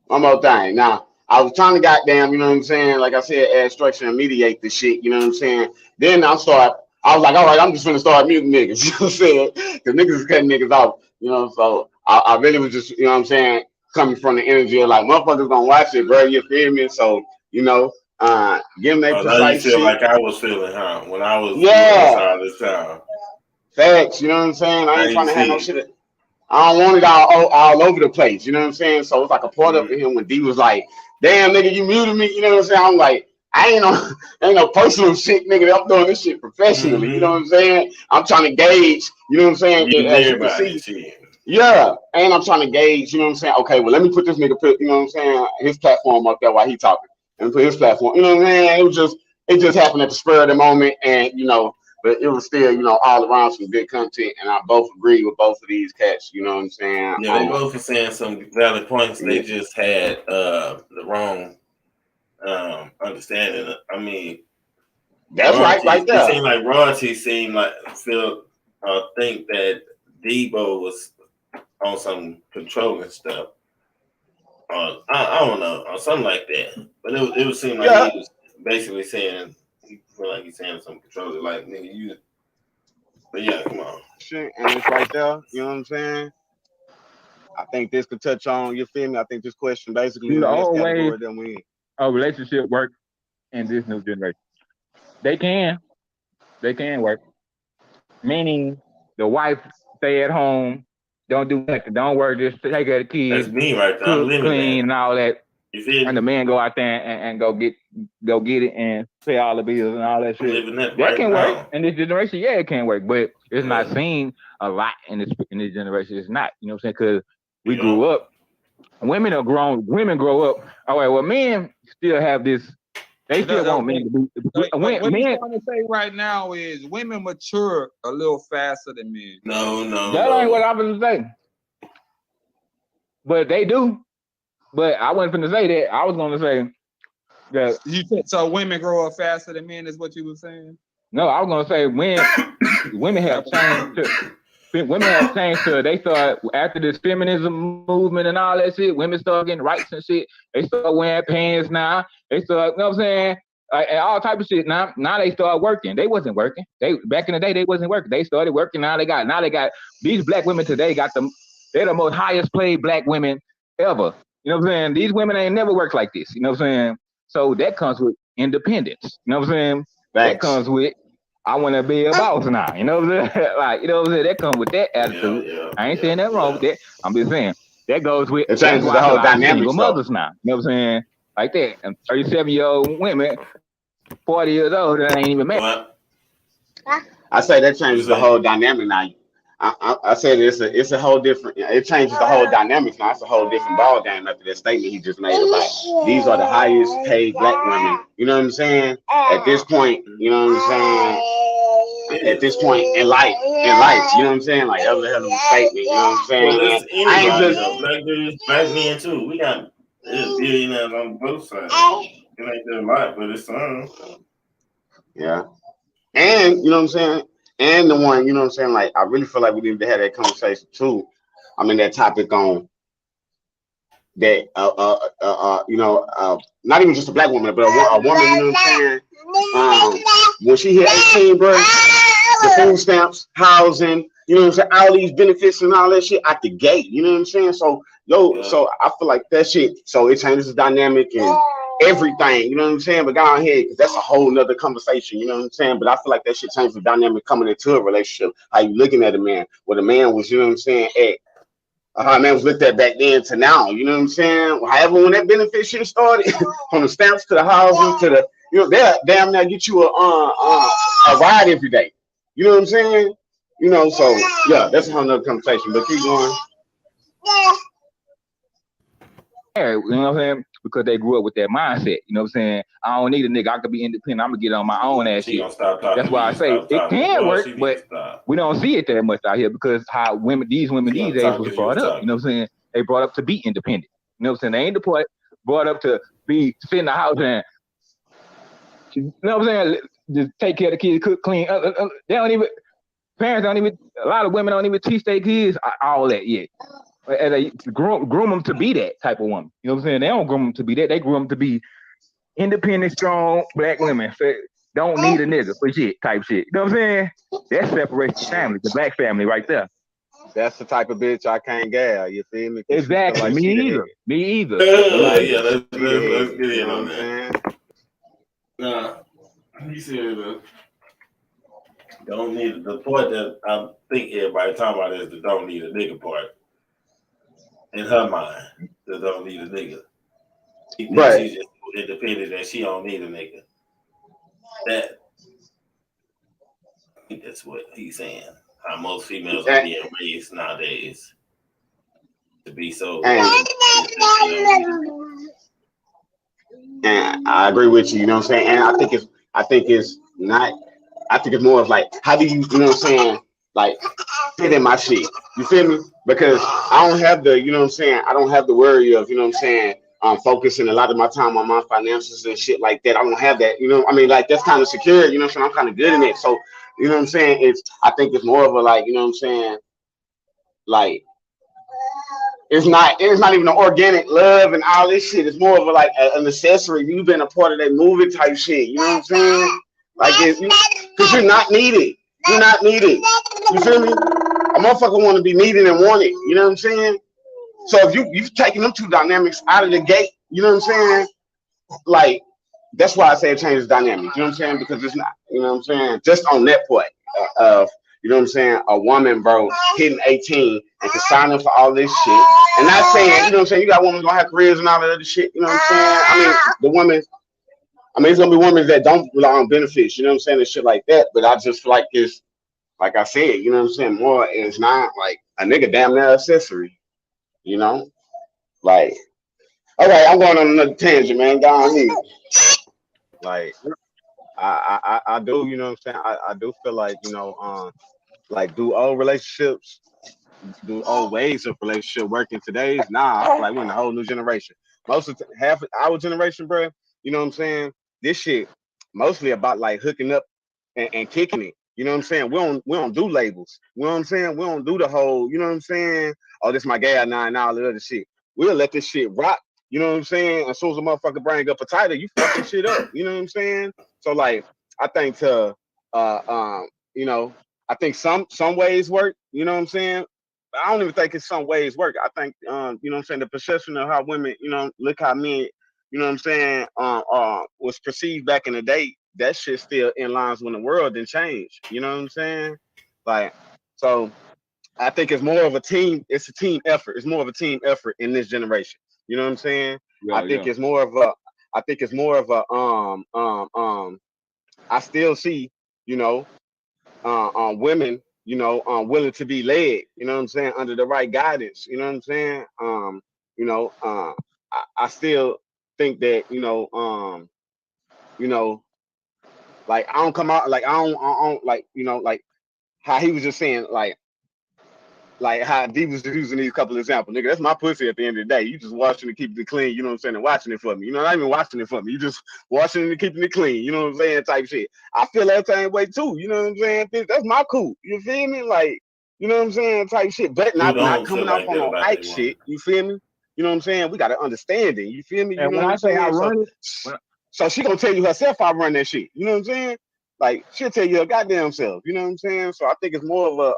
One more thing. Now, I was trying to goddamn, you know what I'm saying? Like I said, add structure and mediate the shit, you know what I'm saying? Then I was like, all right, I'm just gonna start muting niggas, you know what I'm saying? Because niggas is cutting niggas off, you know, so I really was just, you know what I'm saying, coming from the energy of like, motherfuckers gonna watch it, bro, you feel me? So, you know, give them that Oh, now you precise feel shit. like I was feeling, huh? When I was doing this Yeah, all this time. facts, you know what I'm saying? I Now ain't you trying to have no see. shit. I don't want it all over the place. You know what I'm saying? So it's like a part up in him when D was like, damn nigga, you muted me. You know what I'm saying? I'm like, I ain't no ain't no personal shit, nigga. I'm doing this shit professionally. You know what I'm saying? I'm trying to gauge, you know what I'm saying? Use As you can everybody, see. shit. Yeah. And I'm trying to gauge, you know what I'm saying? Okay, well, let me put this nigga, you know what I'm saying, his platform up there while he talking. And put his platform. You know what I'm saying? It just happened at the spur of the moment, and you know, but it was still, you know, all around some good content, and I both agree with both of these cats. You know what I'm saying? Yeah, they both were saying some valid points. They Yeah, just had the wrong understanding. I mean, that's right, royalties. right It there. seemed like royalties seemed like think that Debo was on some controlling stuff. I don't know, or something like that. But it would seem like Yeah, he was basically saying he feel like he's saying some controlling, like nigga you. But yeah, come on. Shit, and it's right there. You know what I'm saying? I think this could touch on, you feel me? I think this question basically Do in the the next old ways category that we in. of relationship work in this new generation? They can. They can work. Meaning the wife stay at home, don't do nothing, don't work, just take care of the That's kids, me right there. I'm cook, living clean, that. and all that. You feel And the me? man go out there and go get it and pay all the bills and all that I'm shit. living that That right can work now. in this generation. Yeah, it can work, but it's not Yeah, seen a lot in this generation. It's not. You know what I'm saying? Because we you grew know. up. Women are grown. Women grow up. All right. Well, men still have this. They still want men to be. What he's Men. trying to say right now is women mature a little faster than men. No, no, That ain't what no. I was saying. But they do. But I wasn't finna say that. I was gonna say that. You said so women grow up faster than men is what you were saying? No, I was gonna say when women have changed to women have changed to they start after this feminism movement and all that shit. Women start getting rights and shit. They start wearing pants now. They start, you know what I'm saying? And all type of shit. Now they start working. They wasn't working. They back in the day they wasn't working. They started working. Now they got these black women today got them. They're the most highest paid black women ever. You know what I'm saying? These women ain't never worked like this. You know what I'm saying? So that comes with independence. You know what I'm saying? That thanks. comes with I want to be a boss now. You know what I'm saying? Like, you know what I'm saying? That comes with that Yeah, attitude. yeah, I ain't yeah, saying that wrong with yeah. that. I'm just saying that goes with. It That's changes why the I see a whole lot of single dynamics, though. mothers now. You know what I'm saying? Like that. And 37-year-old women, 40 years old, that ain't even married. What? I say that What you changes the say? whole dynamic now. I said it's a whole different. It changes the whole dynamics now. It's a whole different ball game after that statement he just made about these are the highest paid black women. You know what I'm saying? At this point, you know what I'm saying? At this point in life, you know what I'm saying? Like that was a hell of a statement. You know what I'm Well, saying? it's I ain't anybody just though. Black dudes, black men too. We got billionaires on both sides. It ain't that a lot, but it's some. yeah. And you know what I'm saying? And the one, you know what I'm saying? Like I really feel like we need to have that conversation too. I mean that topic on that not even just a black woman, but a woman, you know what I'm saying? When she hit 18, bro, the food stamps, housing, you know what I'm saying, all these benefits and all that shit at the gate, you know what I'm saying? Yeah. So I feel like that shit, so it changes the dynamic and everything, you know what I'm saying? But go on ahead, because that's a whole nother conversation, you know what I'm saying? But I feel like that shit changes the dynamic coming into a relationship, how you looking at a man, where the man was, you know what I'm saying, at how man was looked at back then to now. You know what I'm saying? However, when that benefit shit started, from the stamps to the housing to the, you know, they'll damn near get you a ride every day. You know what I'm saying? You know, so yeah, that's a whole nother conversation. But keep going. You know what I'm saying? Because they grew up with that mindset. You know what I'm saying? I don't need a nigga. I could be independent. I'm gonna get on my own ass She shit. gonna stop talking. That's why I say stop it talking. can Boy, work, she need but to stop. we don't see it that much out here because how these women She these gonna days talk was as you brought was up. You know talking. what I'm saying? They brought up to be independent. You know what I'm saying? They ain't brought up to be sit in the house and you know what I'm saying? Just take care of the kids, cook, clean. They don't even parents don't even. A lot of women don't even teach their kids all that yet. And they groom them to be that type of woman. You know what I'm saying? They don't groom them to be that. They groom them to be independent, strong black women. So don't need a nigga for shit type shit. You know what I'm saying? That's separation family, the black family right there. That's the type of bitch I can't gal. You feel me? Exactly. Like Me she the either. head. Me either. Like Yeah, let's she the head. get You in know on what I'm that. saying? Nah, you said don't need the part that I think everybody talking about is the don't need a nigga part. In her mind, the don't need a nigga. She thinks Right. she's just so independent that she don't need a nigga. That I think that's what he's saying. How most females are And, being raised nowadays to be so and, independent that she don't need and I agree with you. You know what I'm saying? And I think it's not. I think it's more of like, how do you know what I'm saying? Like, fit in my shit. You feel me? Because I don't have the, you know what I'm saying? I don't have the worry of, you know what I'm saying? Focusing a lot of my time on my finances and shit like that. I don't have that. You know, I mean, like that's kind of secure. You know what I'm saying? I'm kind of good in it. So, you know what I'm saying? I think it's more of a like, you know what I'm saying? Like, it's not even an organic love and all this shit. It's more of a like an accessory. You've been a part of that movie type shit. You know what I'm saying? Like it's because you're not needed. You're not needed. You feel me? A motherfucker want to be needed and wanted. You know what I'm saying? So if you've taken them two dynamics out of the gate, you know what I'm saying? Like that's why I say it changes dynamics. You know what I'm saying? Because it's not. You know what I'm saying? Just on that point of you know what I'm saying? A woman, bro, hitting 18 and can sign up for all this shit. And not saying, you know what I'm saying? You got women gonna have careers and all that other shit. You know what I'm saying? I mean, the women. I mean, it's gonna be women that don't rely on benefits. You know what I'm saying? And shit like that. But I just feel like it's like I said. You know what I'm saying? More is not like a nigga damn near accessory. You know, like. All right, I'm going on another tangent, man. Go on here. Like I do. You know what I'm saying? I do feel like like do old ways of relationship work in today's? Nah, I feel like we're in a whole new generation. Half of our generation, bro. You know what I'm saying? This shit mostly about like hooking up and kicking it. You know what I'm saying? We don't do labels. You know what I'm saying? We don't do the whole. You know what I'm saying? Oh, this my gal now and all the other shit. We'll let this shit rock. You know what I'm saying? As soon as a motherfucker bring up a title, you fucking shit up. You know what I'm saying? So like, I think uh um you know I think some ways work. You know what I'm saying? I don't even think it's some ways work. I think you know what I'm saying, the perception of how women, look how men, you know what I'm saying, was perceived back in the day, that shit still in lines when the world didn't change. You know what I'm saying? Like, so I think it's a team effort. It's more of a team effort in this generation. You know what I'm saying? I Yeah, think yeah. it's more of a I think it's more of a I still see, you know, women, willing to be led, you know what I'm saying, under the right guidance, you know what I'm saying? You know, I still think that, you know, like I don't come out like I don't like, like how he was just saying, like how D was just using these couple examples. Nigga, that's my pussy at the end of the day. You just washing it, keeping it clean, you know what I'm saying, and watching it for me. You know, not even watching it for me. You just washing it and keeping it clean, you know what I'm saying, type shit. I feel that same way too, you know what I'm saying? That's my cool. You feel me? Like, you know what I'm saying, type shit. But Who not don't feel coming off like on that no about hype their woman? shit, you feel me? You know what I'm saying? We got to understand it. You feel me? You And know when what I I'm say I saying? run it, when So she gonna tell you herself I run that shit. You know what I'm saying? Like she'll tell you her goddamn self. You know what I'm saying? So I think it's more of a.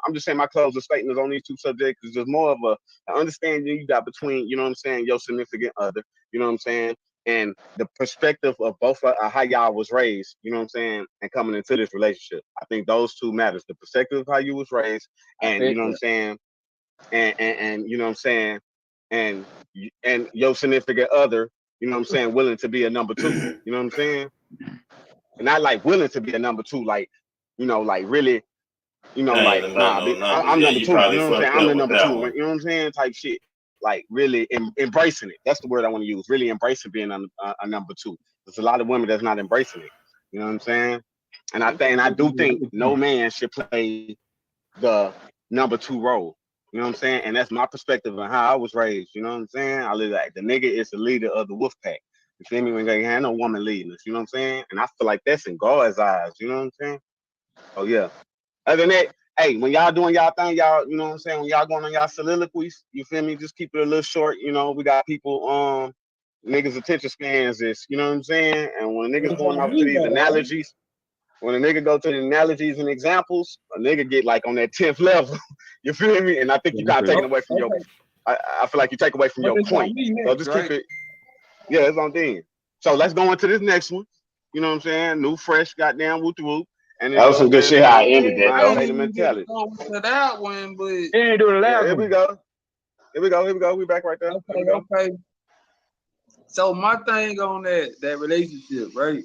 I'm just saying my closing statements on these two subjects is just more of an understanding you got between, you know what I'm saying, your significant other. You know what I'm saying? And the perspective of both how y'all was raised. You know what I'm saying? And coming into this relationship, I think those two matters. The perspective of how you was raised, I and you said know what I'm that. saying, and you know what I'm saying, and your significant other, you know what I'm saying, willing to be a number two. You know what I'm saying? And not like willing to be a number two, like, like really You know, I ain't like, about nah, no bitch, numbers. I'm Yeah, number you two. You probably know what I'm saying? fucked I'm up the with number that two. one. You know what I'm saying? Type shit. Like really embracing it. That's the word I want to use. Really embracing being a number two. There's a lot of women that's not embracing it. You know what I'm saying? And I do think no man should play the number two role. You know what I'm saying? And that's my perspective on how I was raised. You know what I'm saying? I live like the nigga is the leader of the wolf pack. You feel me? When they had no woman leading us. You know what I'm saying? And I feel like that's in God's eyes. You know what I'm saying? Oh yeah. Other than that, hey, when y'all doing y'all thing, y'all, you know what I'm saying? When y'all going on y'all soliloquies, you feel me? Just keep it a little short. You know, we got people, niggas' attention spans is, you know what I'm saying? And when niggas going off to these analogies, when a nigga go to the analogies and examples, a nigga get like on that 10th level. You feel me? And I think you kind of taking away from your, Okay, I feel like you take away from but your it's point. on me So next, just right? keep it, yeah, it's on thing. So let's go into this next one. You know what I'm saying? New, fresh, goddamn, whoop whoop. And that was some good shit how I ended that, I though. ain't State of even get to mentality. go into that one, but He ain't doing the Yeah, last here one. we go. Here we go. Here we go. We back right there. Here okay, we go. okay. So my thing on that relationship, right?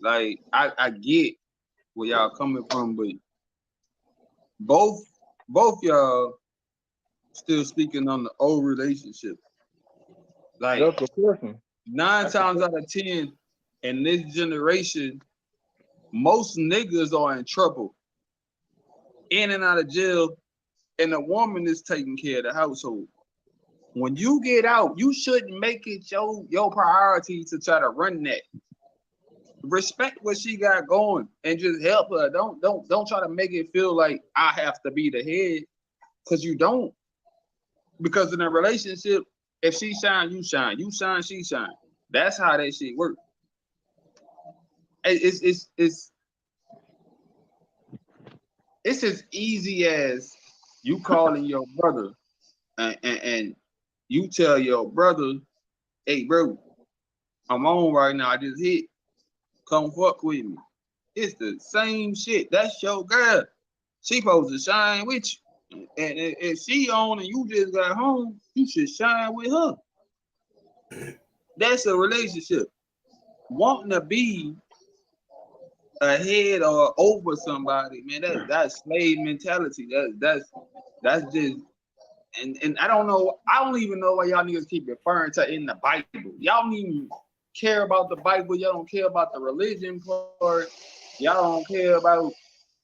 Like I get where y'all coming from, but both y'all still speaking on the old relationship. Like That's the person. 9 times out of 10 in this generation, most niggas are in trouble, in and out of jail, and the woman is taking care of the household. When you get out, you shouldn't make it your priority to try to run that. Respect what she got going and just help her. Don't try to make it feel like I have to be the head, because you don't. Because in a relationship, if she shine, you shine. You shine, she shine. That's how that shit works. It's as easy as you calling your brother and you tell your brother, hey bro, I'm on right now. I just hit. Come fuck with me. It's the same shit. That's your girl. She supposed to shine with you. And if she on and you just got home, you should shine with her. That's a relationship. Wanting to be ahead or over somebody, man, that's slave mentality. That's just and I don't even know why y'all niggas keep referring to in the Bible. Y'all don't even care about the Bible. Y'all don't care about the religion part. Y'all don't care about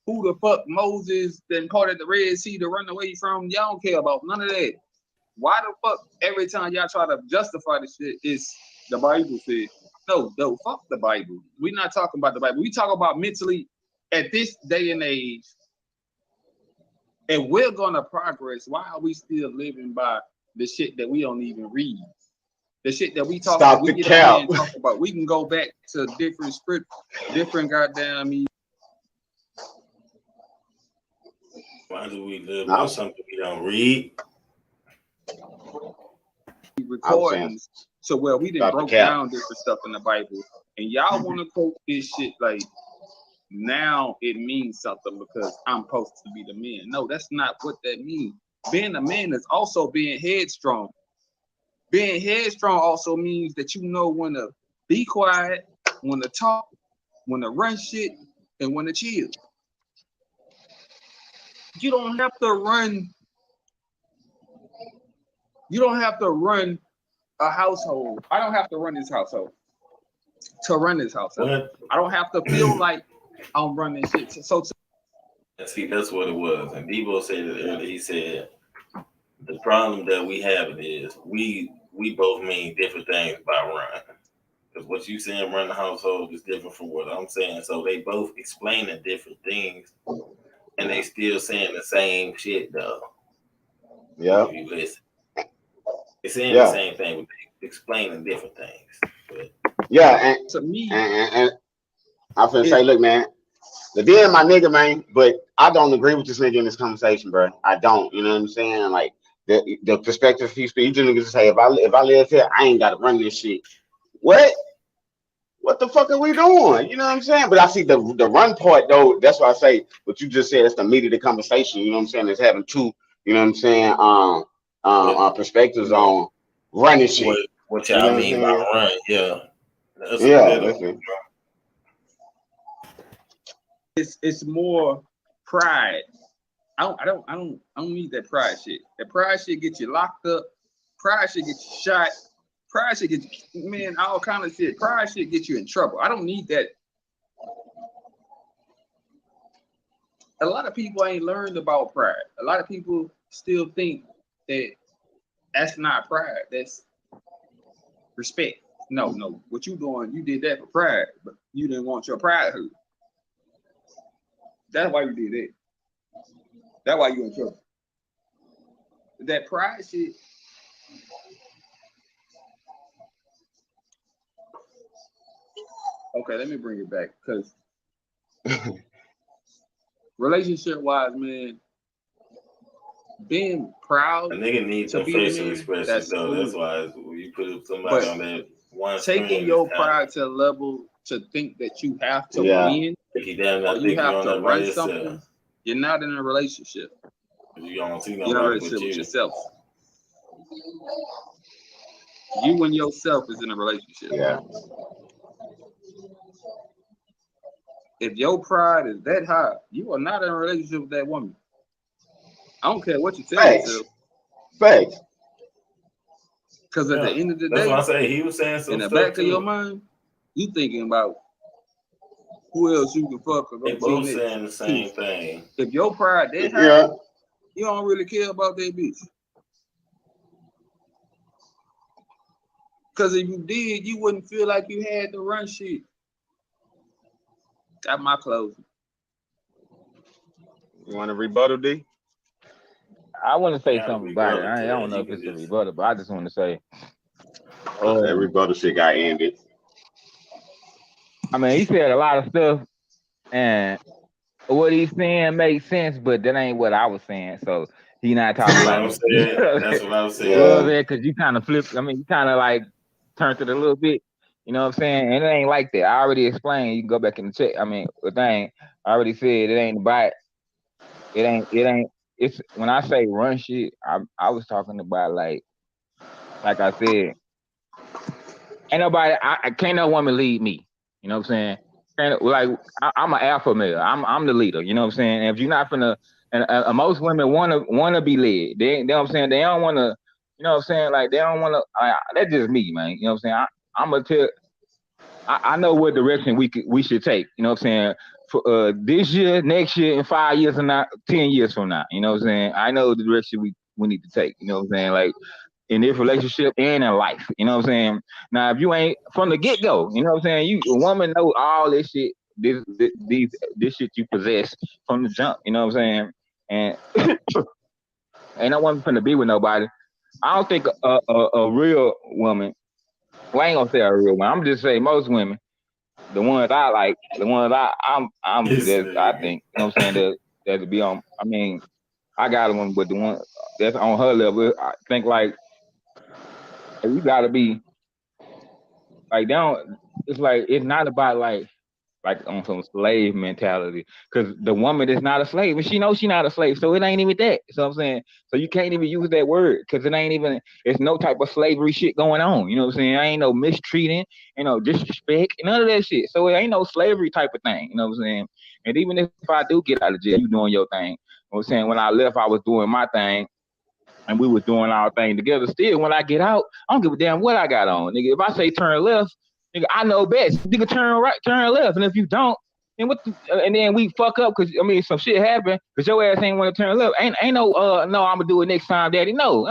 who the fuck Moses then parted the Red Sea to run away from. Y'all don't care about none of that. Why the fuck every time y'all try to justify this shit is the Bible said? No, fuck the Bible. We're not talking about the Bible. We talk about mentally at this day and age. And we're gonna progress. Why are we still living by the shit that we don't even read? The shit that we talk about, we get on here and talk about. We can go back to different script, different goddamn. Why do we live by something we don't read? Recordings so well we didn't broke down different stuff in the Bible, and y'all want to quote this shit like now it means something because I'm supposed to be the man. No, that's not what that means. Being a man is also being headstrong. Being headstrong also means that you know when to be quiet, when to talk, when to run shit, and when to chill. You don't have to run. You don't have to run a household. I don't have to run this household to run this household. What? I don't have to feel like I'm running shit. So see, that's what it was. And Debo said it earlier. He said the problem that we have is we both mean different things by run. Because what you saying run the household is different from what I'm saying. So they both explaining different things, and they still saying the same shit though. Yeah. If you listen, they're saying the same thing, but they explaining different things. But yeah, and to me, and I'm finna say, look, man, the deal, my nigga, man, but I don't agree with this nigga in this conversation, bro. I don't. You know what I'm saying? Like the perspective he speaks, you niggas say, if I live here, I ain't gotta run this shit. What the fuck are we doing? You know what I'm saying? But I see the run part though. That's why I say what you just said. It's the meat of the conversation. You know what I'm saying? It's having two. You know what I'm saying? Perspectives on running shit. What You y'all know what I'm mean by saying? run? Yeah, that's Yeah, that's it. it's more pride. I don't need that pride shit. That pride shit get you locked up. Pride shit get you shot. Pride shit get you, man, all kind of shit. Pride shit get you in trouble. I don't need that. A lot of people ain't learned about pride. A lot of people still think that that's not pride. That's respect. No. What you doing? You did that for pride, but you didn't want your pride hurt. That's why you did it. That's why you in trouble. That pride shit. Okay, let me bring it back because relationship wise, man, being proud A nigga needs to some be facial a man, expressions that's though. cool. That's why when you put somebody on that one Taking screen, your it's pride to a level to think that you have to Yeah. win like you damn or not you think you have on to that by run yourself. something, you're not in a relationship. You don't see You're in a nobody but relationship with you. yourself. You and yourself is in a relationship. Yeah. If your pride is that high, you are not in a relationship with that woman. I don't care what you tell Facts. yourself. Facts. Because at the end of the That's day, what I say. He was saying some in the stuff back of your mind, you thinking about who else you can fuck or They go see both next. saying the same thing. If your pride that high, Yeah. you don't really care about that bitch. Because if you did, you wouldn't feel like you had to run shit. Got my closing. You want to rebuttal, D? I want to say Yeah, something about it. rebuttal I to don't that. know You if can it's a just rebuttal, but I just want to say, That rebuttal shit got ended. I mean, he said a lot of stuff, and what he's saying makes sense, but that ain't what I was saying. So he not talking what about I'm me. You saying. know That's what I'm saying. what I'm Yeah. saying? Because you kind of flipped. I mean, you kind of like turned it a little bit. You know what I'm saying? And it ain't like that. I already explained. You can go back and check. I mean, the thing I already said it ain't about. It ain't. It's when I say run shit. I was talking about like I said. Ain't nobody. I can't no woman lead me. You know what I'm saying? I'm an alpha male. I'm the leader. You know what I'm saying? And if you're not finna, and most women wanna be led. They you know what I'm saying? They don't wanna. You know what I'm saying? Like they don't wanna. That's just me, man. You know what I'm saying? I'm gonna tell. I know what direction we should take. You know what I'm saying? For this year, next year, and 5 years from now, 10 years from now. You know what I'm saying? I know the direction we need to take. You know what I'm saying? Like in this relationship and in life. You know what I'm saying? Now, if you ain't from the get go, you know what I'm saying? A woman know all this shit, this shit you possess from the jump. You know what I'm saying? And ain't no woman finna be with nobody. I don't think a real woman. Well, I ain't gonna say a real one. I'm just saying most women, the ones I like, the ones I think, you know what I'm saying, that be on. I mean, I got a one, but the one that's on her level, I think like you gotta be like they don't. It's like it's not about like on some slave mentality, because the woman is not a slave, and she knows she's not a slave, so it ain't even that. So I'm saying, so you can't even use that word because it ain't even. It's no type of slavery shit going on. You know what I'm saying? Ain't no mistreating, ain't no disrespect, none of that shit. So it ain't no slavery type of thing. You know what I'm saying? And even if I do get out of jail, you doing your thing. You know what I'm saying? When I left, I was doing my thing. And we was doing our thing together. Still, when I get out, I don't give a damn what I got on, nigga. If I say turn left, nigga, I know best. Nigga, turn right, turn left. And if you don't, then and then we fuck up because I mean some shit happened because your ass ain't want to turn left. Ain't no no, I'm gonna do it next time, daddy. No,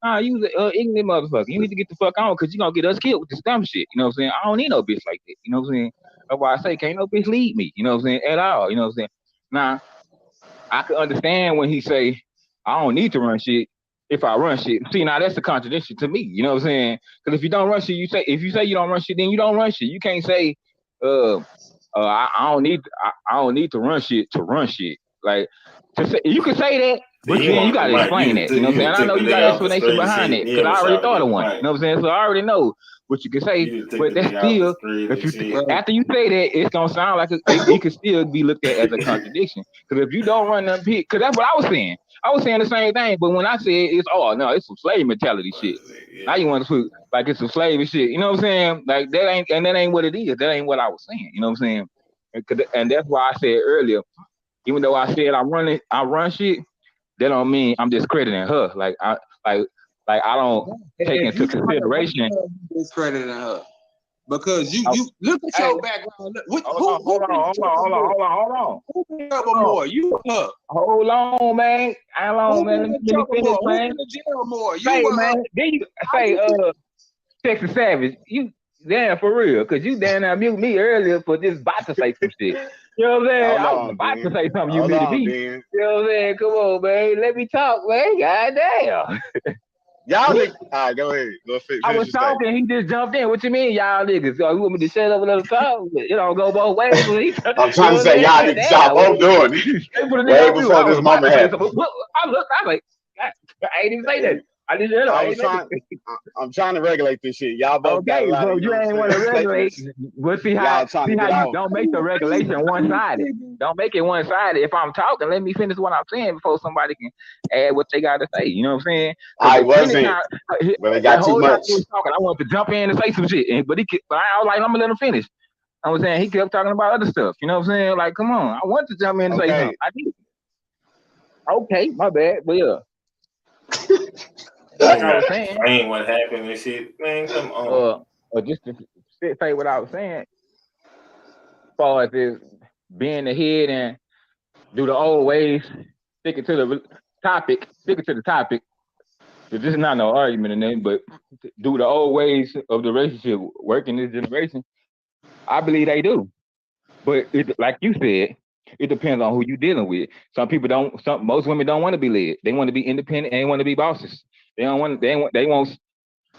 nah, you ignorant motherfucker. You need to get the fuck on because you gonna get us killed with this dumb shit. You know what I'm saying? I don't need no bitch like that. You know what I'm saying? That's why I say can't no bitch lead me. You know what I'm saying? At all. You know what I'm saying? Now I can understand when he say I don't need to run shit if I run shit. See, now that's a contradiction to me. You know what I'm saying? Because if you don't run shit, if you say you don't run shit, then you don't run shit. You can't say, I don't need to run shit to run shit. Like to say, you can say that, See, but he then you want the gotta mic. explain that. You know what I'm saying? And I Took know the you got nigga an off the explanation screen and behind shit. that He because I was already trying to thought get of the one. You mic. know what I'm saying? So I already know what you can say. You took But the that's nigga off the still, screen if and you shit. after you say that, it's gonna sound like it could still be looked at as a contradiction. Because if you don't run them, because that's what I was saying. I was saying the same thing, but when I said it's no, it's some slave mentality shit. Yeah. Now you want to put like it's some slavery shit. You know what I'm saying? Like that ain't what it is. That ain't what I was saying. You know what I'm saying? And that's why I said earlier, even though I said I run shit, that don't mean I'm discrediting her. Like I don't take If into you trying to run consideration. her, you discrediting her. Because you Oh, look at hey, your background. Look, hold who been in trouble more? Who been in trouble more? You or her? Hold on, man. How long, Who man? been in Let me trouble finish, more? Who man. been in jail more? You Say, or her? man. Then you How say, you think? Texas Savage. You damn for real, cause you damn near mute me earlier for just about to say some shit. You know what I'm saying? Hold I was on, about to Ben. say something. You Hold muted on, me. Ben. You know what I'm saying? Come on, man. Let me talk, man. God damn. Y'all niggas. All right, go ahead. Go I finish was your statement. talking, he just jumped in. What you mean, y'all niggas? So you want me to shut up another time? You don't go both ways. You I'm know trying to what I'm say saying? y'all niggas y'all Damn. both doing it They put a nigga way on mute. before I was this about to moment say happened. something. I looked, I was like, I ain't even say that. I just said, I I was ain't say trying. I'm trying to regulate this shit. Y'all both got okay, a lot of, so you know you what I'm ain't want to saying, regulate. statements. But see Y'all trying to get you off. don't make the regulation one sided. Don't make it one sided. If I'm talking, let me finish what I'm saying before somebody can add what they got to say. You know what I'm saying? I Because wasn't, anytime, but it the got too whole time he much. was talking, I wanted to jump in and say some shit, but but I was like, I'm gonna let him finish. I was saying he kept talking about other stuff. You know what I'm saying? Like, come on, I wanted to jump in and say something. Okay. I did. Okay, my bad, but yeah, You like ain't I was gotta saying, explain what happened and shit. Man, come on. or just to say what I was saying, as far as this being the head and do the old ways, sticking to the topic, sticking to the topic. This is not no argument in it, but do the old ways of the relationship work in this generation? I believe they do. But like you said, it depends on who you're dealing with. Some people don't. Most women don't want to be led. They want to be independent and want to be bosses. They don't want. They want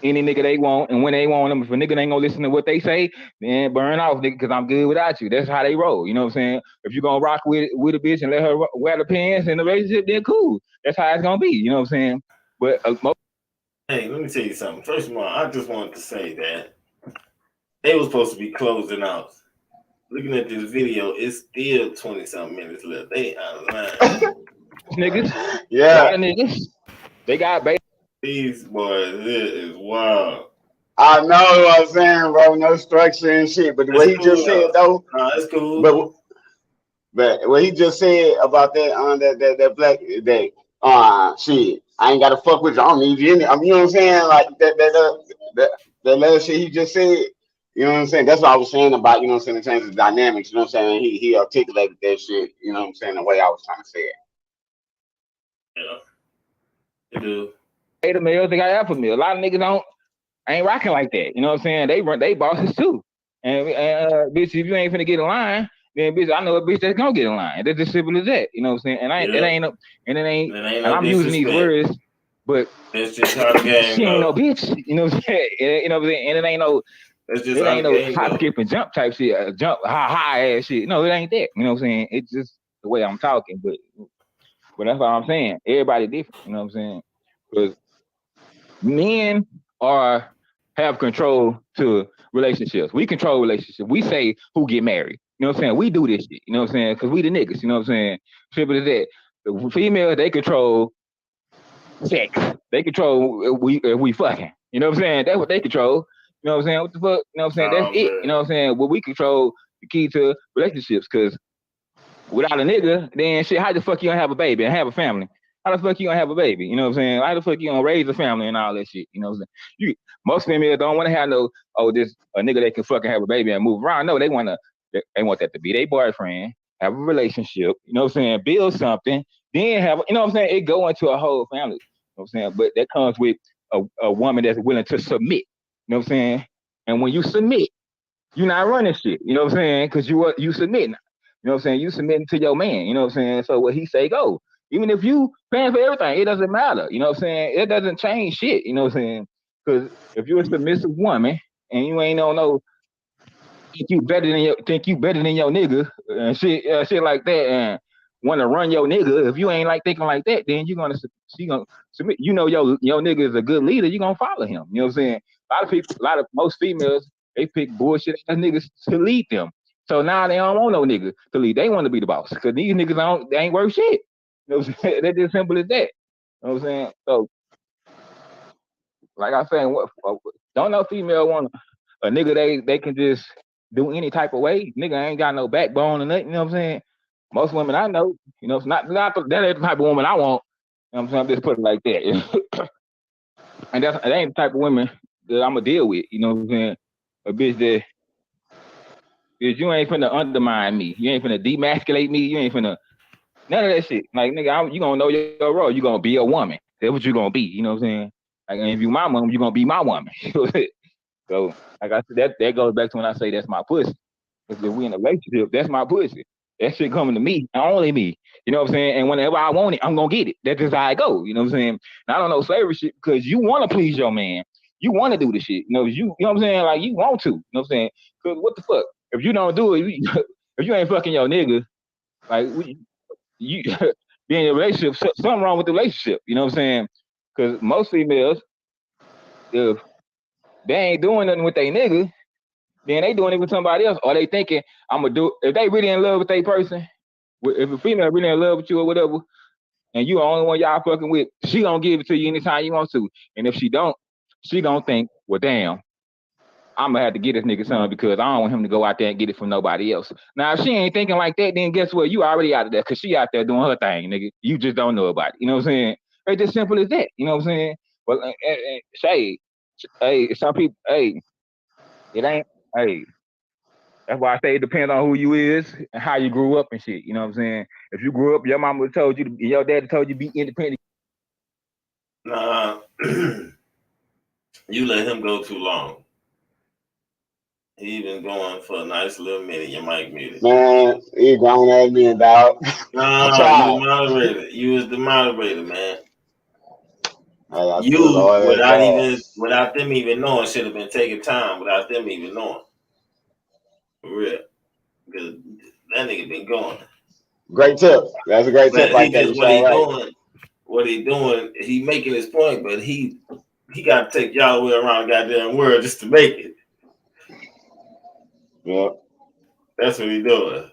any nigga they want, and when they want them. If a nigga ain't gonna listen to what they say, then burn off, nigga, because I'm good without you. That's how they roll. You know what I'm saying? If you gonna rock with a bitch and let her wear the pants in the relationship, then cool. That's how it's gonna be. You know what I'm saying? But Hey, let me tell you something. First of all, I just wanted to say that they were supposed to be closing out. Looking at this video, it's still 20 something minutes left. They out of line. niggas, a Yeah, lot of niggas, they got baby. These boys, it is wild. I know what I'm saying, bro. No structure and shit. But what It's he just cool said though. though, Nah, it's cool. but what he just said about that that black that shit, I ain't gotta fuck with you. I don't need you in it. I mean, you know what I'm saying? Like that last shit he just said. You know what I'm saying? That's what I was saying about, you know what I'm saying, in terms of dynamics. You know what I'm saying? He articulated that shit, you know what I'm saying, the way I was trying to say it. Yeah, they do. Beta males, they got alpha male. A lot of niggas ain't rocking like that. You know what I'm saying? They bosses too. And bitch, if you ain't finna get in line, then bitch, I know a bitch that's gonna get in line. That's as simple as that. You know what I'm saying? And Yeah. It ain't and no I'm using these disrespect. words, but That's just how the game she ain't no goes. bitch. You know what I'm saying? You know what I'm saying? And That's just it how ain't the no game hop, goes. skip, and jump type shit, jump high ass shit. No, it ain't that. You know what I'm saying? It's just the way I'm talking, but that's what I'm saying. Everybody different. You know what I'm saying? Because men have control to relationships. We control relationships. We say who get married. You know what I'm saying? We do this shit. You know what I'm saying? Because we the niggas. You know what I'm saying? Simple as that. The females, they control sex. They control we fucking. You know what I'm saying? That's what they control. You know what I'm saying? What the fuck? You know what I'm saying? That's it. You know what I'm saying? Well, we control the key to relationships, because without a nigga, then shit, how the fuck you gonna have a baby and have a family? How the fuck you gonna have a baby? You know what I'm saying? How the fuck you gonna raise a family and all that shit? You know what I'm saying? Most females don't want to have no, this a nigga that can fucking have a baby and move around. No, they want that to be their boyfriend, have a relationship, you know what I'm saying? Build something, then have, you know what I'm saying? It go into a whole family. You know what I'm saying? But that comes with a woman that's willing to submit. You know what I'm saying? And when you submit, you're not running shit. You know what I'm saying? Because you submitting. You know what I'm saying? You submitting to your man. You know what I'm saying? So what he say go. Even if you paying for everything, it doesn't matter. You know what I'm saying? It doesn't change shit. You know what I'm saying? Because if you're a submissive woman and you ain't no think you better than your nigga and shit like that, and want to run your nigga, if you ain't like thinking like that, then she gonna submit. You know your nigga is a good leader, you gonna follow him. You know what I'm saying? Most females, they pick bullshit ass niggas to lead them. So now they don't want no nigga to lead. They want to be the boss, because these niggas they ain't worth shit. You know what I'm saying? That's as simple as that. You know what I'm saying? So like I saying, don't no female want a nigga they can just do any type of way. Nigga ain't got no backbone or nothing. You know what I'm saying? most women I know, you know, it's not that ain't the type of woman I want. You know what I'm saying? I'm just put it like that. And that ain't the type of women that I'm gonna deal with. You know what I'm saying? A bitch that you ain't finna undermine me. You ain't finna demasculate me. You ain't finna none of that shit. Like nigga, you gonna know your role. You gonna be a woman. That's what you gonna be. You know what I'm saying? Like if you my mom, you gonna be my woman. So like I said, that goes back to when I say that's my pussy. Because if we in a relationship, that's my pussy. That shit coming to me, only me. You know what I'm saying? And whenever I want it, I'm gonna get it. That's just how I go. You know what I'm saying? And I don't know slavery shit because you want to please your man. You want to do the shit. You know what I'm saying? Like you want to. You know what I'm saying? Because what the fuck? If you don't do it, if you ain't fucking your nigga, like you be in a relationship, something wrong with the relationship. You know what I'm saying? Because most females, if they ain't doing nothing with their nigga, then they doing it with somebody else, or they thinking I'm gonna do. If they really in love with their person, if a female really in love with you or whatever, and you the only one y'all fucking with, she gonna give it to you anytime you want to. And if she don't, she gonna think, well, damn, I'm gonna have to get this nigga something because I don't want him to go out there and get it from nobody else. Now, if she ain't thinking like that, then guess what? You already out of there because she out there doing her thing, nigga. You just don't know about it. You know what I'm saying? It's just simple as that. You know what I'm saying? But Shay, hey, some people, hey, it ain't, hey. That's why I say it depends on who you is and how you grew up and shit. You know what I'm saying? If you grew up, your mama told you, your daddy told you to be independent. Nah, you let him go too long. He been going for a nice little minute. Your mic muted. Man, he grown ass man, dog. No, you the moderator. You was the moderator, man. You without them even knowing should have been taking time without them even knowing. For real. Because that nigga been going. Great tip. That's a great tip right there. What he doing, he making his point, but he got to take y'all the way around the goddamn world just to make it. Yeah. That's what he doing.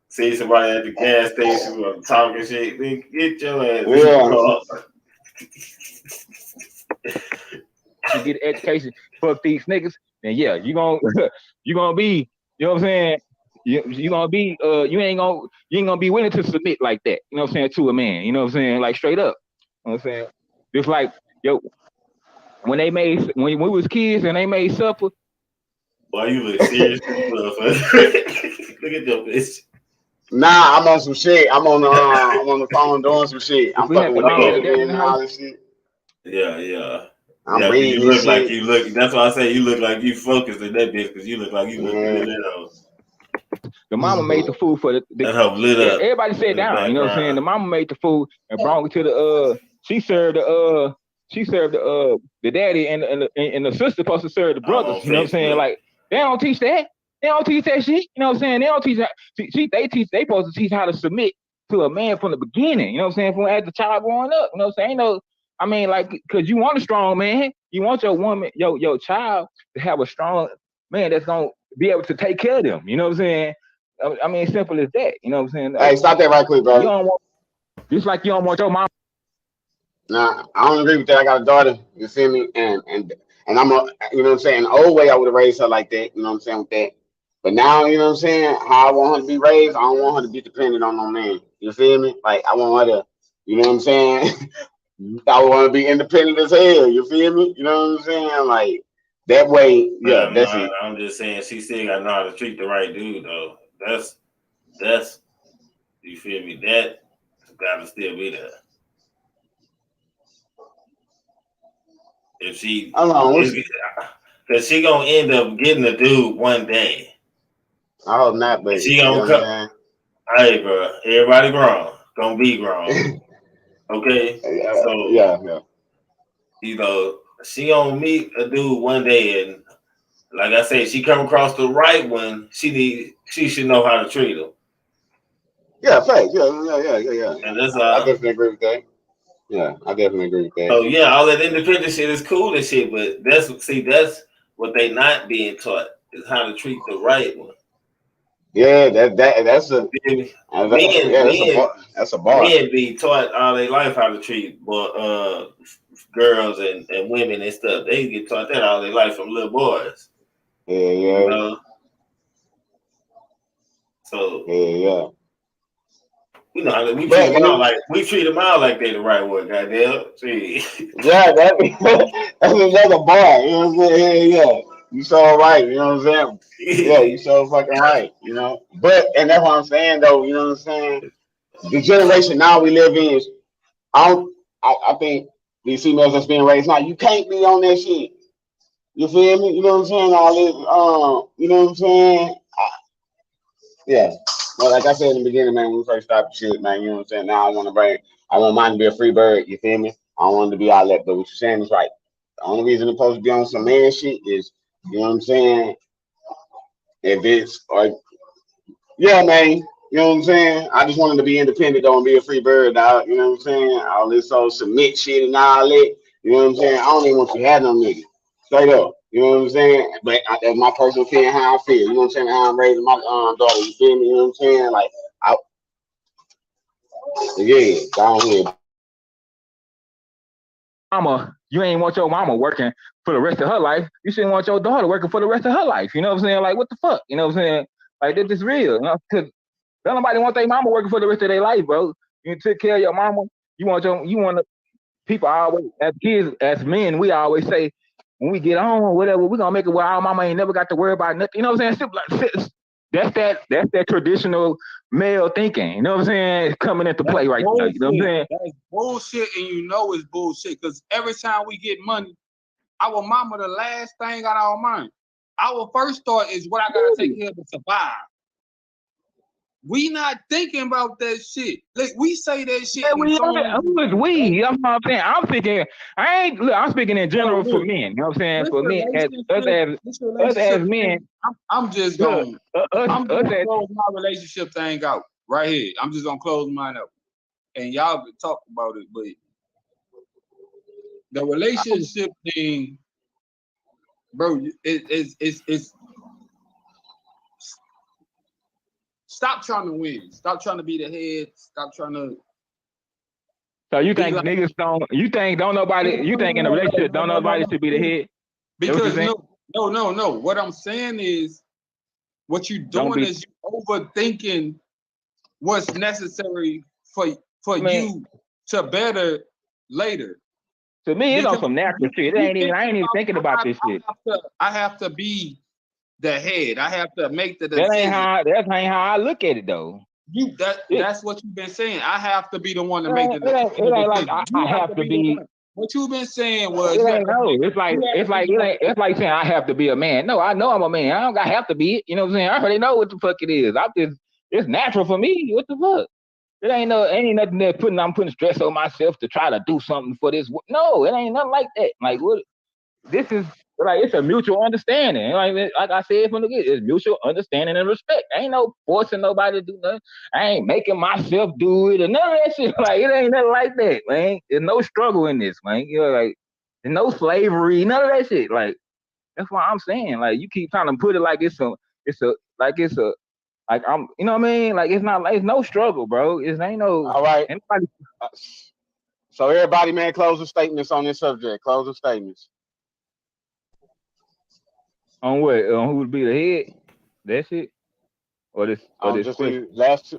See somebody at the gas station talking shit, then get your ass. You get education, fuck these niggas, then yeah, you gonna be, you know what I'm saying? You gonna be, you ain't gonna be willing to submit like that. You know what I'm saying, to a man. You know what I'm saying, like straight up. You know what I'm saying, just like when we was kids and they made supper. Boy, you look serious, motherfucker. Look at your bitch. Nah, I'm on some shit. I'm on the phone doing some shit. I'm fucking with niggas and all this shit. Yeah. I'm reading you look shit. like you look. That's why I say you look like you focused in that bitch because you look like you look in that house. The mama made the food for that help lit up. Everybody sat down. You know what I'm saying? The mama made the food and brought it to the She served the daddy and the sister supposed to serve the brothers. You know what I'm saying? Like they don't teach that. They don't teach that shit. You know what I'm saying? They don't teach that. They supposed to teach how to submit to a man from the beginning. You know what I'm saying? From as the child growing up. You know what I'm saying? I mean, like, cause you want a strong man. You want your woman, your child to have a strong man that's gonna be able to take care of them. You know what I'm saying? I mean, simple as that. You know what I'm saying? Hey, stop that right quick, bro. You don't want, just like you don't want your mom. Nah, I don't agree with that. I got a daughter. You feel me? And I'm you know what I'm saying? The old way I would have raised her like that. You know what I'm saying with that. But now, you know what I'm saying? How I want her to be raised, I don't want her to be dependent on no man. You feel me? Like I want her to, you know what I'm saying? I want to be independent as hell. You feel me? You know what I'm saying? Like that way, yeah. That's it. I'm just saying she still got to know how to treat the right dude though. That's you feel me? That got to still be there. If she, because she gonna end up getting a dude one day. I hope not, but she gonna come. Hey, bro, everybody grown, gonna be grown. Okay, so yeah. You know, she gonna meet a dude one day, and like I said, she come across the right one. She should know how to treat him. Yeah, thanks. Yeah. And that's I definitely agree with that. Yeah, I definitely agree with that. So yeah, all that independent shit is cool and shit, but that's what they not being taught is how to treat the right one. Yeah, that's a that's a bar. Men be taught all their life how to treat girls and women and stuff. They get taught that all their life from little boys. Yeah. You know? So yeah. You know how we treat But them all like they the right way, goddamn. See. yeah, that's another bar. You know what I'm saying? Yeah. You so right. You know what I'm saying? Yeah, you so fucking right. You know. But and that's what I'm saying though. You know what I'm saying? The generation now we live in is I don't. I think these females that's being raised now, you can't be on that shit. You feel me? You know what I'm saying? All this, you know what I'm saying? Yeah. Well, like I said in the beginning, man, when we first started the shit, man, you know what I'm saying? Now I want mine to be a free bird. You feel me? I don't want it to be all that, but what you're saying is right. The only reason it's supposed to be on some man shit is, you know what I'm saying? If it's or yeah, man. You know what I'm saying? I just wanted to be independent, though, and be a free bird, dog. You know what I'm saying? All this old submit shit and all that. You know what I'm saying? I don't even want you to have no nigga. Straight up. You know what I'm saying? But that's my personal opinion, how I feel. You know what I'm saying? How I'm raising my daughter. You feel me? You know what I'm saying? Like, yeah, down here. Mama, you ain't want your mama working for the rest of her life. You shouldn't want your daughter working for the rest of her life. You know what I'm saying? Like, what the fuck? You know what I'm saying? Like, this is real. You know, because don't nobody want their mama working for the rest of their life, bro. You take care of your mama. You want to, people always, as kids, as men, we always say, when we get on or whatever, we're going to make it where our mama ain't never got to worry about nothing. You know what I'm saying? That's that traditional male thinking. You know what I'm saying? It's coming into play right now. You know what I'm saying? That's bullshit, and you know it's bullshit. Because every time we get money, our mama the last thing on our mind. Our first thought is what I gotta take care of to survive. We not thinking about that shit. Like we say that shit. Yeah, that's what I'm saying. I'm thinking, I'm speaking in general for men. You know what I'm saying? For men, us as men, I'm just gonna close my relationship thing out right here. I'm just gonna close mine out, and y'all can talk about it. But the relationship thing, bro, it's stop trying to win. Stop trying to be the head. Stop trying to. So you think niggas don't? You think in a relationship don't nobody should be the head? Because no. What I'm saying is, what you're doing is you overthinking what's necessary for you to better later. To me, it's on some natural shit. I ain't even thinking about this shit. I have to be the head. I have to make the decision. That ain't how I look at it though. That's what you've been saying. I have to be the one to make the decision. It ain't like I have to be. What you've been saying was it's like saying I have to be a man. No, I know I'm a man. I don't have to be it. You know what I'm saying? I already know what the fuck it is. It's natural for me. What the fuck? It ain't nothing that I'm putting stress on myself to try to do something for this. No, it ain't nothing like that. Like what? This is like it's a mutual understanding. Like I said from the beginning, it's mutual understanding and respect. Ain't no forcing nobody to do nothing. I ain't making myself do it or none of that shit. Like it ain't nothing like that, man. There's no struggle in this, man. You know, like there's no slavery, none of that shit. Like that's what I'm saying. Like you keep trying to put it like it's like I'm, you know what I mean? Like it's not, it's no struggle, bro. It ain't no. All right. So everybody, man, closing statements on this subject. Closing statements. On what? On who would be the head? That shit? Or this just question? Last two.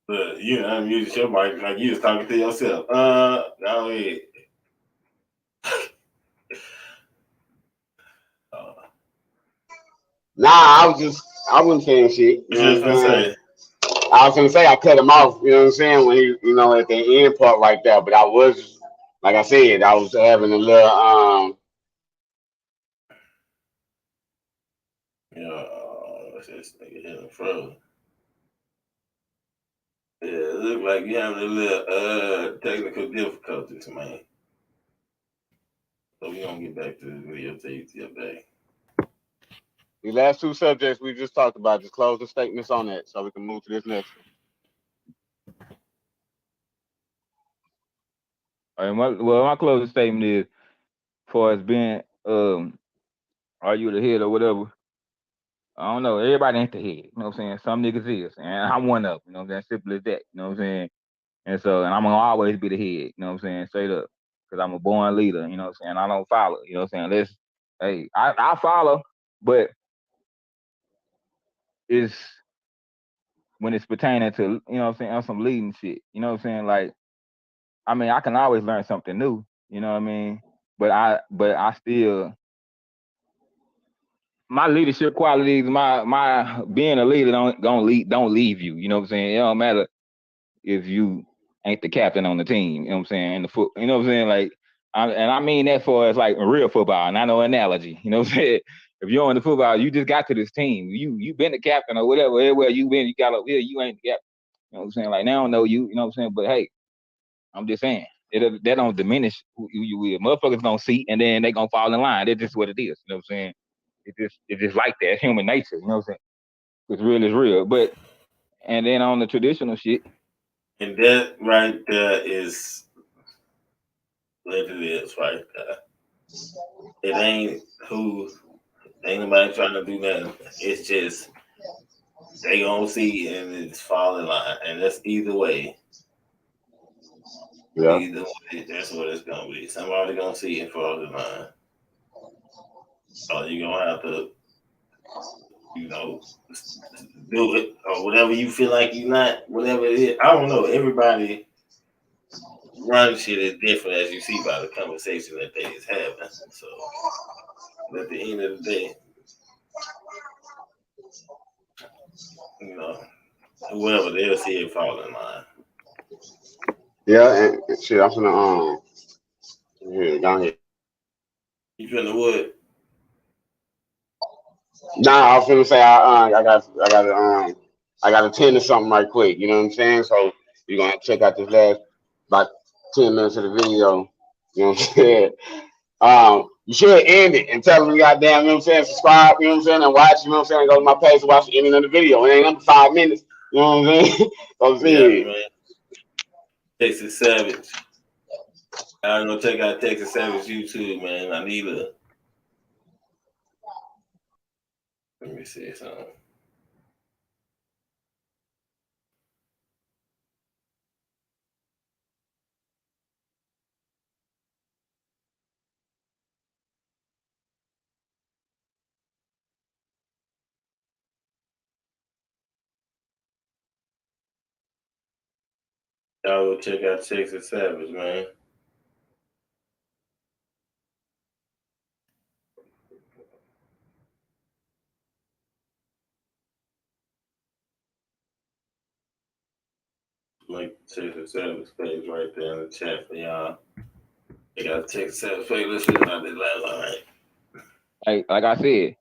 You unmuted your mic like you was talking to yourself. Go ahead. Nah, I wasn't saying shit. You know what I'm saying? I was gonna say I cut him off, you know what I'm saying, when he, at the end part right there. But I was, like I said, I was having a little what's this nigga hitting frozen? Yeah, it look like you having a little technical difficulties, man. So we gonna get back to this video the other day. The last two subjects we just talked about, just closing statements on that so we can move to this next one. My closing statement is, as far as being, are you the head or whatever? I don't know. Everybody ain't the head. You know what I'm saying? Some niggas is, and I'm one of them. You know what I'm saying? Simple as that. You know what I'm saying? And I'm gonna always be the head. You know what I'm saying? Straight up, because I'm a born leader. You know what I'm saying? I don't follow. You know what I'm saying? I follow, but it's when it's pertaining to, you know what I'm saying, on some leading shit. You know what I'm saying? Like, I mean, I can always learn something new. You know what I mean? But I still, my leadership qualities, my being a leader don't leave you. You know what I'm saying? It don't matter if you ain't the captain on the team. You know what I'm saying? And the foot, you know what I'm saying? Like, and I mean that for as like real football, not no analogy. You know what I'm saying? If you're on the football, you just got to this team. You been the captain or whatever. Everywhere you been, you got up here. You ain't the captain. You know what I'm saying? Like, now I don't know you. You know what I'm saying? But hey, I'm just saying that don't diminish who you is. Motherfuckers gonna see, and then they gonna fall in line. That's just what it is. You know what I'm saying? It's just like that. It's human nature. You know what I'm saying? It's real is real. But and then on the traditional shit, And that right there is what it is right there. It ain't who, ain't nobody trying to do nothing. It's just they gonna see and it's fall in line. And that's either way. Yeah. Either way, that's what it's gonna be. Somebody gonna see and fall in line. So you're gonna have to, you know, do it or whatever you feel like you not, whatever it is. I don't know. Everybody run shit is different as you see by the conversation that they is having. So at the end of the day, you know, whoever they'll see it fall in line. Yeah, and shit, I'm gonna here, down here. You finna what? Nah, I was gonna say I got to tend to something right quick. You know what I'm saying? So you're gonna check out this last about 10 minutes of the video. You know what I'm saying? You should end it and tell them goddamn, you know what I'm saying, subscribe, you know what I'm saying, and watch, you know what I'm saying, and go to my page to watch the ending of the video. It ain't under 5 minutes, you know what I'm saying? So Yeah, see, man. Texas Savage. I'm gonna check out Texas Savage YouTube, man. I need a. Let me see something. Y'all go check out Texas Savage, man. Link to Texas Savage page right there in the chat for y'all. They got a Texas Savage page. Listen, I did last night. like I said,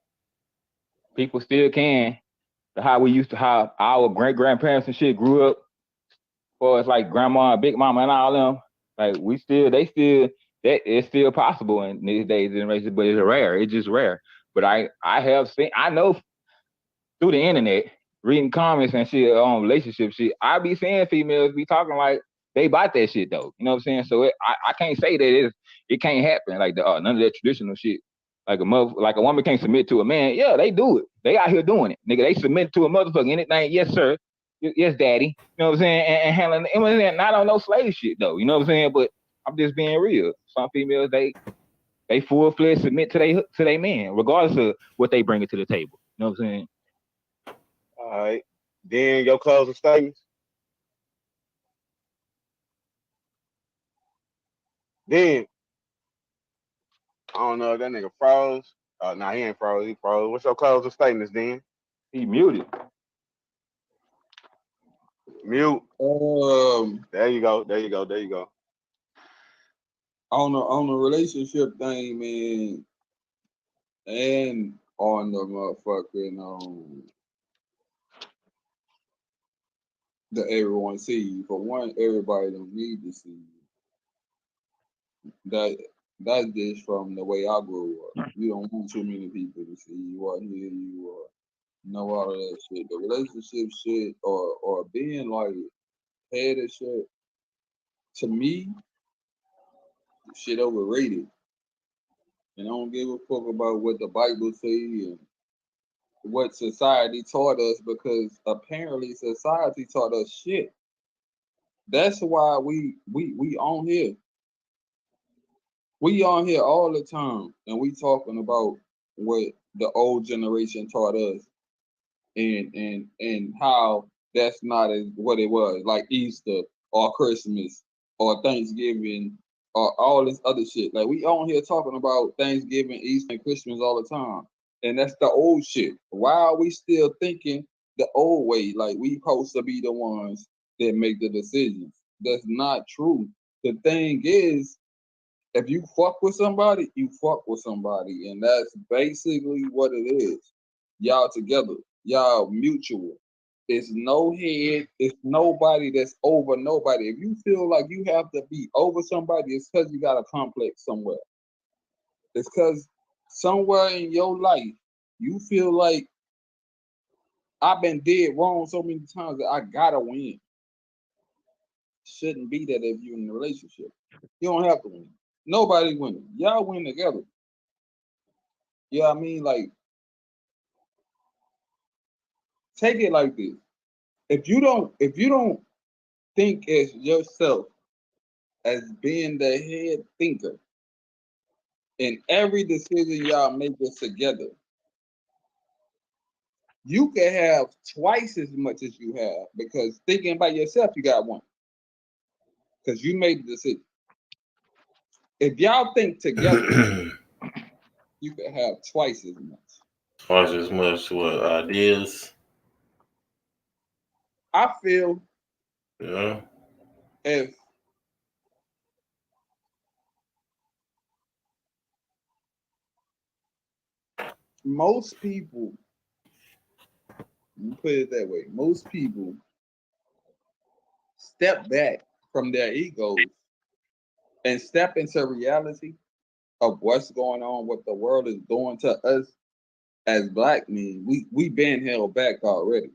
people still can. How we used to, how our great grandparents and shit grew up, for it's like grandma and big mama and all them. Like that it's still possible in these days generation, but it's rare. It's just rare. But I have seen, I know through the internet, reading comments and shit on relationship shit, I be seeing females be talking like they bought that shit though. You know what I'm saying? So I can't say that it can't happen like none of that traditional shit. Like like a woman can't submit to a man. Yeah, they do it. They out here doing it, nigga. They submit to a motherfucker anything. Yes, sir. Yes, daddy. You know what I'm saying? And handling it, not on no slave shit though. You know what I'm saying? But I'm just being real. Some females they full fledged submit to they man, regardless of what they bring it to the table. You know what I'm saying? All right. Then your closing statements. Then I don't know if that nigga froze. Oh, nah, he ain't froze. He froze. What's your closing statements, then? He muted. Mute. Um, There you go. There you go. There you go. on the relationship thing, man, and on the motherfucking that everyone see you. For one, everybody don't need to see you. That's just from the way I grew up. You don't want too many people to see you or hear you or know all of that shit. The relationship shit or being like head and shit, to me, shit overrated. And I don't give a fuck about what the Bible say and what society taught us because apparently society taught us shit. That's why we on here. We on here all the time and we talking about what the old generation taught us and how that's not what it was, like Easter or Christmas or Thanksgiving or all this other shit. Like we on here talking about Thanksgiving, Easter, and Christmas all the time, and that's the old shit. Why are we still thinking the old way? Like we supposed to be the ones that make the decisions. That's not true. The thing is, if you fuck with somebody, you fuck with somebody, and that's basically what it is. Y'all together, y'all mutual. It's no head. It's nobody that's over nobody. If you feel like you have to be over somebody, it's because you got a complex somewhere. It's because somewhere in your life you feel like I've been dead wrong so many times that I gotta win. Shouldn't be that if you're in a relationship. You don't have to win. Nobody winning. Y'all win together. You know what I mean? Like, take it like this. If you don't think as yourself as being the head thinker in every decision y'all make it together, you can have twice as much as you have because thinking by yourself, you got one. Because you made the decision. If y'all think together, you can have twice as much. Twice as much what ideas. I feel Yeah. if most people, let me put it that way, most people step back from their egos and step into reality of what's going on, what the world is doing to us as black men, we been held back already.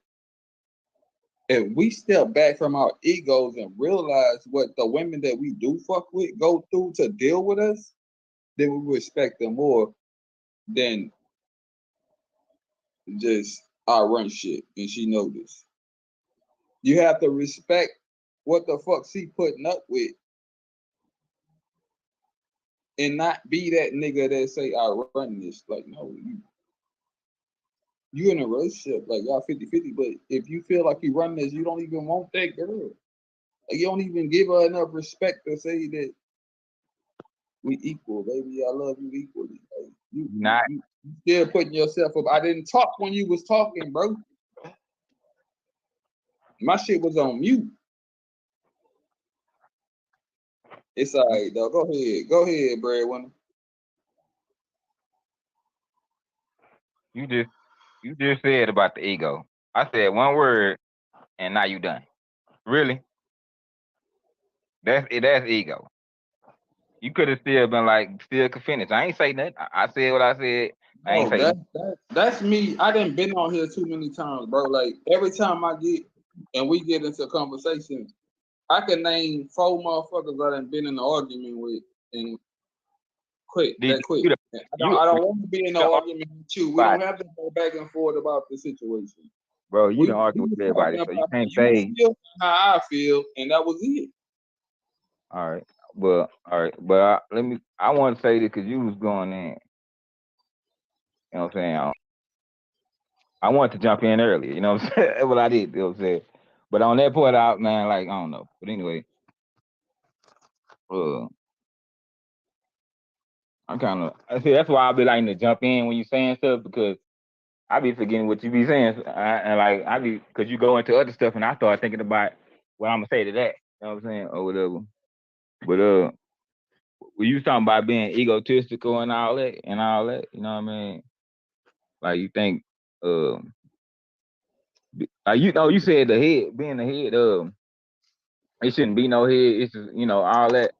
If we step back from our egos and realize what the women that we do fuck with go through to deal with us, then we respect them more than just I run shit and she know this. You have to respect what the fuck she putting up with and not be that nigga that say I run this. Like, no, you in a relationship, like y'all 50-50, but if you feel like you run this, you don't even want that girl. Like, you don't even give her enough respect to say that we equal, baby. I love you equally. Like, you still putting yourself up. I didn't talk when you was talking, bro. My shit was on mute. It's all right, though. Go ahead, breadwinner. You just said about the ego. I said one word, and now you done. Really? That's ego. You could have still been like, still could finish. I ain't say nothing. I said what I said. I ain't Oh, say nothing. that's me. I done been on here too many times, bro. Like every time I get and we get into conversations, I can name 4 motherfuckers I done been in an argument with and quit. That quick. I don't want to be in an argument with you. We don't have to go back and forth about the situation. Bro, you don't argue with everybody, so you can't say how I feel, and that was it. All right. Well, all right. But I want to say this because you was going in. You know what I'm saying? I wanted to jump in earlier. You know what I'm saying? That's what I did. You know what I'm saying? But on that point out, man, like, I don't know. But anyway, I see that's why I be liking to jump in when you saying stuff because I be forgetting what you be saying. And like, because you go into other stuff and I start thinking about what I'm going to say to that. You know what I'm saying? Or whatever. But, when you talking about being egotistical and all that, you know what I mean? Like you think, you said the head, being the head, it shouldn't be no head. It's just, all that.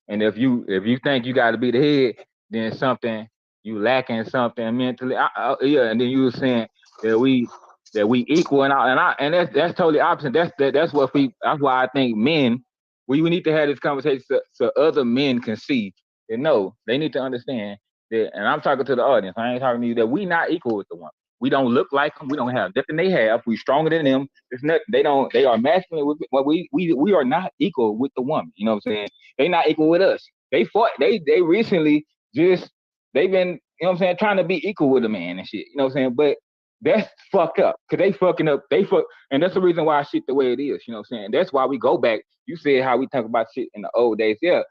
And if you think you got to be the head, then something you lacking something mentally. Yeah, and then you were saying that we equal and that's totally opposite. That's why I think men we need to have this conversation so other men can see and know they need to understand that. And I'm talking to the audience. I ain't talking to you that we not equal with the woman. We don't look like them. We don't have nothing they have. We stronger than them. It's not. They don't. They are masculine. But we are not equal with the woman. You know what I'm saying? They not equal with us. They fought. They recently they've been, you know what I'm saying, trying to be equal with a man and shit. You know what I'm saying? But That's fucked up. Cause they fucking up. And that's the reason why shit the way it is. You know what I'm saying? That's why we go back. You said how we talk about shit in the old days. Yeah,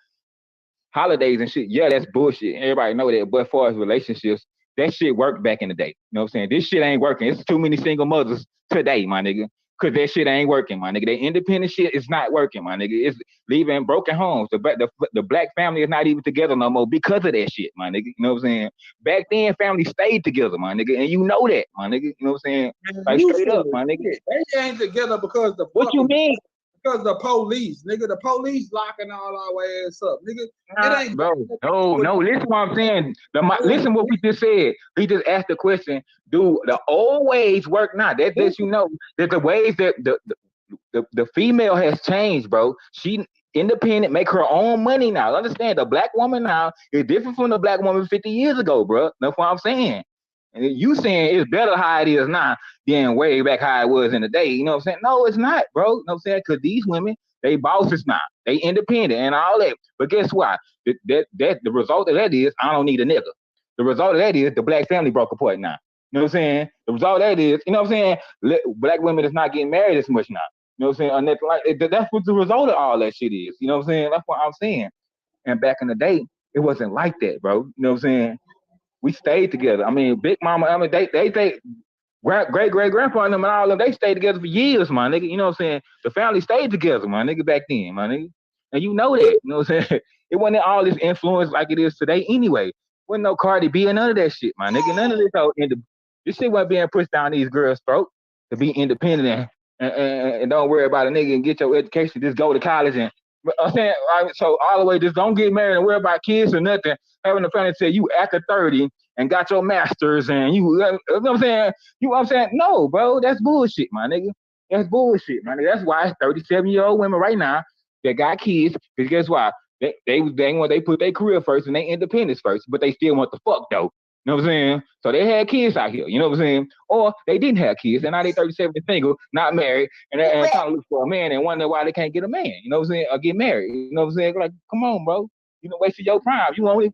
holidays and shit. Yeah, that's bullshit. Everybody know that. But as far as relationships, that shit worked back in the day. You know what I'm saying? This shit ain't working. It's too many single mothers today, my nigga. Cause that shit ain't working, my nigga. That independent shit is not working, my nigga. It's leaving broken homes. The black family is not even together no more because of that shit, my nigga. You know what I'm saying? Back then, family stayed together, my nigga, and you know that, my nigga. You know what I'm saying? Man, Like you straight full up, of my nigga. shit. They ain't together because the What you fucking mean? because the police, nigga. The police locking all our ass up, nigga. It ain't Bro, no. Listen what I'm saying. Listen what we just said. We just asked the question, do the old ways work now? That lets you know that the ways that the female has changed, bro. She independent, make her own money now. Understand, the black woman now is different from the black woman 50 years ago, bro. That's what I'm saying. And you saying it's better how it is now than way back how it was in the day. You know what I'm saying? No, it's not, bro. You know what I'm saying? Because these women, they bosses now. They independent and all that. But guess what? The result of that is I don't need a nigga. The result of that is the black family broke apart now. You know what I'm saying? The result of that is, you know what I'm saying? Black women is not getting married as much now. You know what I'm saying? Or nothing like that's what the result of all that shit is. You know what I'm saying? That's what I'm saying. And back in the day, it wasn't like that, bro. You know what I'm saying? We stayed together. I mean, Big Mama, I mean, they great grandpa and them and all of them, they stayed together for years, my nigga. You know what I'm saying? The family stayed together, my nigga, back then, my nigga. And you know that. You know what I'm saying? It wasn't all this influence like it is today anyway. Wasn't no Cardi B and none of that shit, my nigga. None of this this shit wasn't being pushed down these girls' throat to be independent and don't worry about a nigga and get your education. Just go to college and I'm saying, so all the way, just don't get married and worry about kids or nothing. Having a family say you after 30 and got your masters and you know what I'm saying? You know what I'm saying? No, bro, that's bullshit, my nigga. That's bullshit, my nigga. That's why 37-year-old women right now that got kids, because guess why? They put their career first and their independence first, but they still want the fuck though. You know what I'm saying? So they had kids out here, you know what I'm saying? Or they didn't have kids, and now they 37 and single, not married, and trying to look for a man and wonder why they can't get a man, you know what I'm saying? Or get married, you know what I'm saying? Like, come on, bro. You don't wasting your prime. You ain't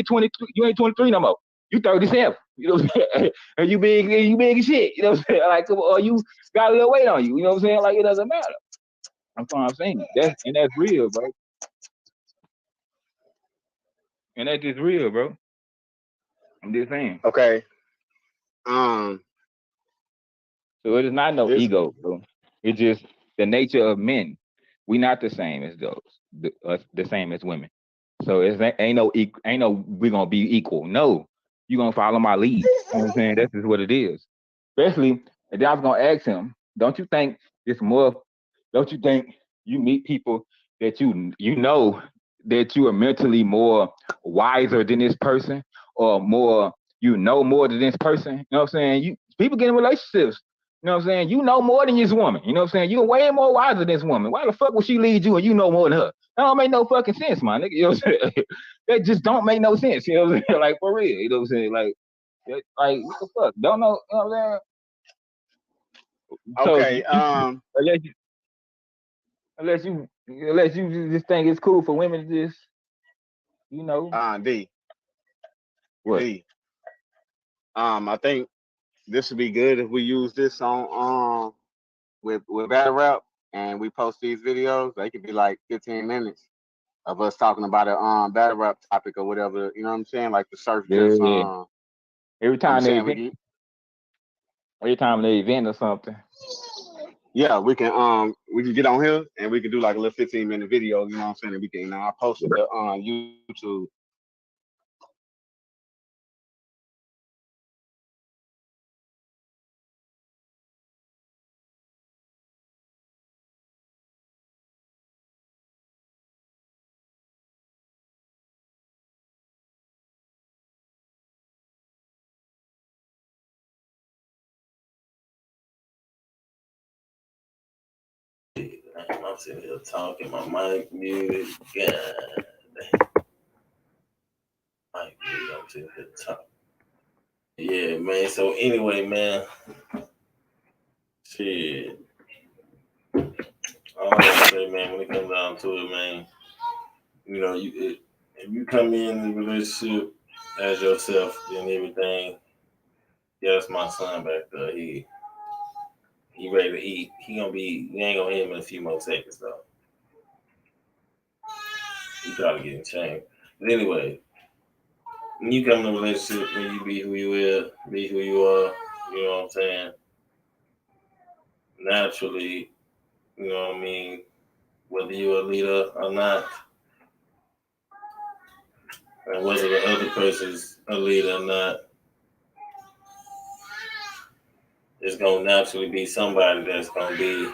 23, you ain't 23 no more. You 37. You know what I'm saying? And you big as shit. You know what I'm saying? Like, or you got a little weight on you. You know what I'm saying? Like, it doesn't matter. That's what I'm saying. That's real, bro. And that's just real, bro. I'm just saying. Okay. So it is not no This ego, bro. It's just the nature of men. We not the same as those, the same as women. So it's ain't no we gonna be equal. No, you gonna follow my lead. You know what I'm saying? That's just what it is. Especially, and I was gonna ask him, don't you think it's more? Don't you think you meet people that you know that you are mentally more wiser than this person, or more more than this person? You know what I'm saying? People get in relationships. You know what I'm saying? You know more than this woman. You know what I'm saying? You're way more wiser than this woman. Why the fuck would she lead you and you know more than her? That don't make no fucking sense, my nigga. You know what I'm saying? That just don't make no sense. You know what I'm saying? Like, for real. You know what I'm saying? Like what the fuck? Don't know. You know what I'm saying? okay. So unless you just think it's cool for women to just, you know, D. what? D. I think this would be good if we use this on with battle rap and we post these videos. They could be like 15 minutes of us talking about a battle rap topic or whatever. You know what I'm saying? Like the surf just Yeah. Every I'm time saying they event or something. yeah, we can get on here and we can do like a little 15-minute video, you know what I'm saying? And we can I'll post it on YouTube. I'm sitting here talking, my mic muted. God, mic muted. I'm sitting here talking. Yeah, man. So anyway, man, shit. I always say, man, when it comes down to it, man, you know, if you come in the relationship as yourself and everything, Yeah, that's my son back there. He ready to eat. You ain't gonna hear him in a few more seconds though. He probably getting changed. But anyway, when you come in a relationship, when you be who you is, be who you are, you know what I'm saying? Naturally, you know what I mean, whether you're a leader or not, and whether the other person's a leader or not, there's gonna naturally be somebody that's gonna be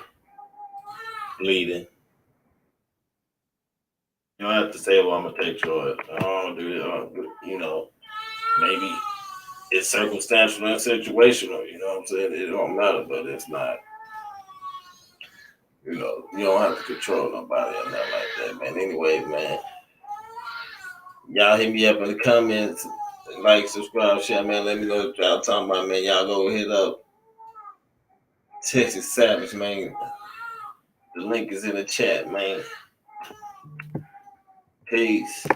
leading. You don't have to say, well, I'm gonna take charge. I don't do it. You know, maybe it's circumstantial and situational, you know what I'm saying? It don't matter, but it's not, you know, you don't have to control nobody or nothing like that, man. Anyways, man, y'all hit me up in the comments, like, subscribe, share, man. Let me know what y'all talking about, man. Y'all go hit up Texas Savage, man. The link is in the chat, man. Peace.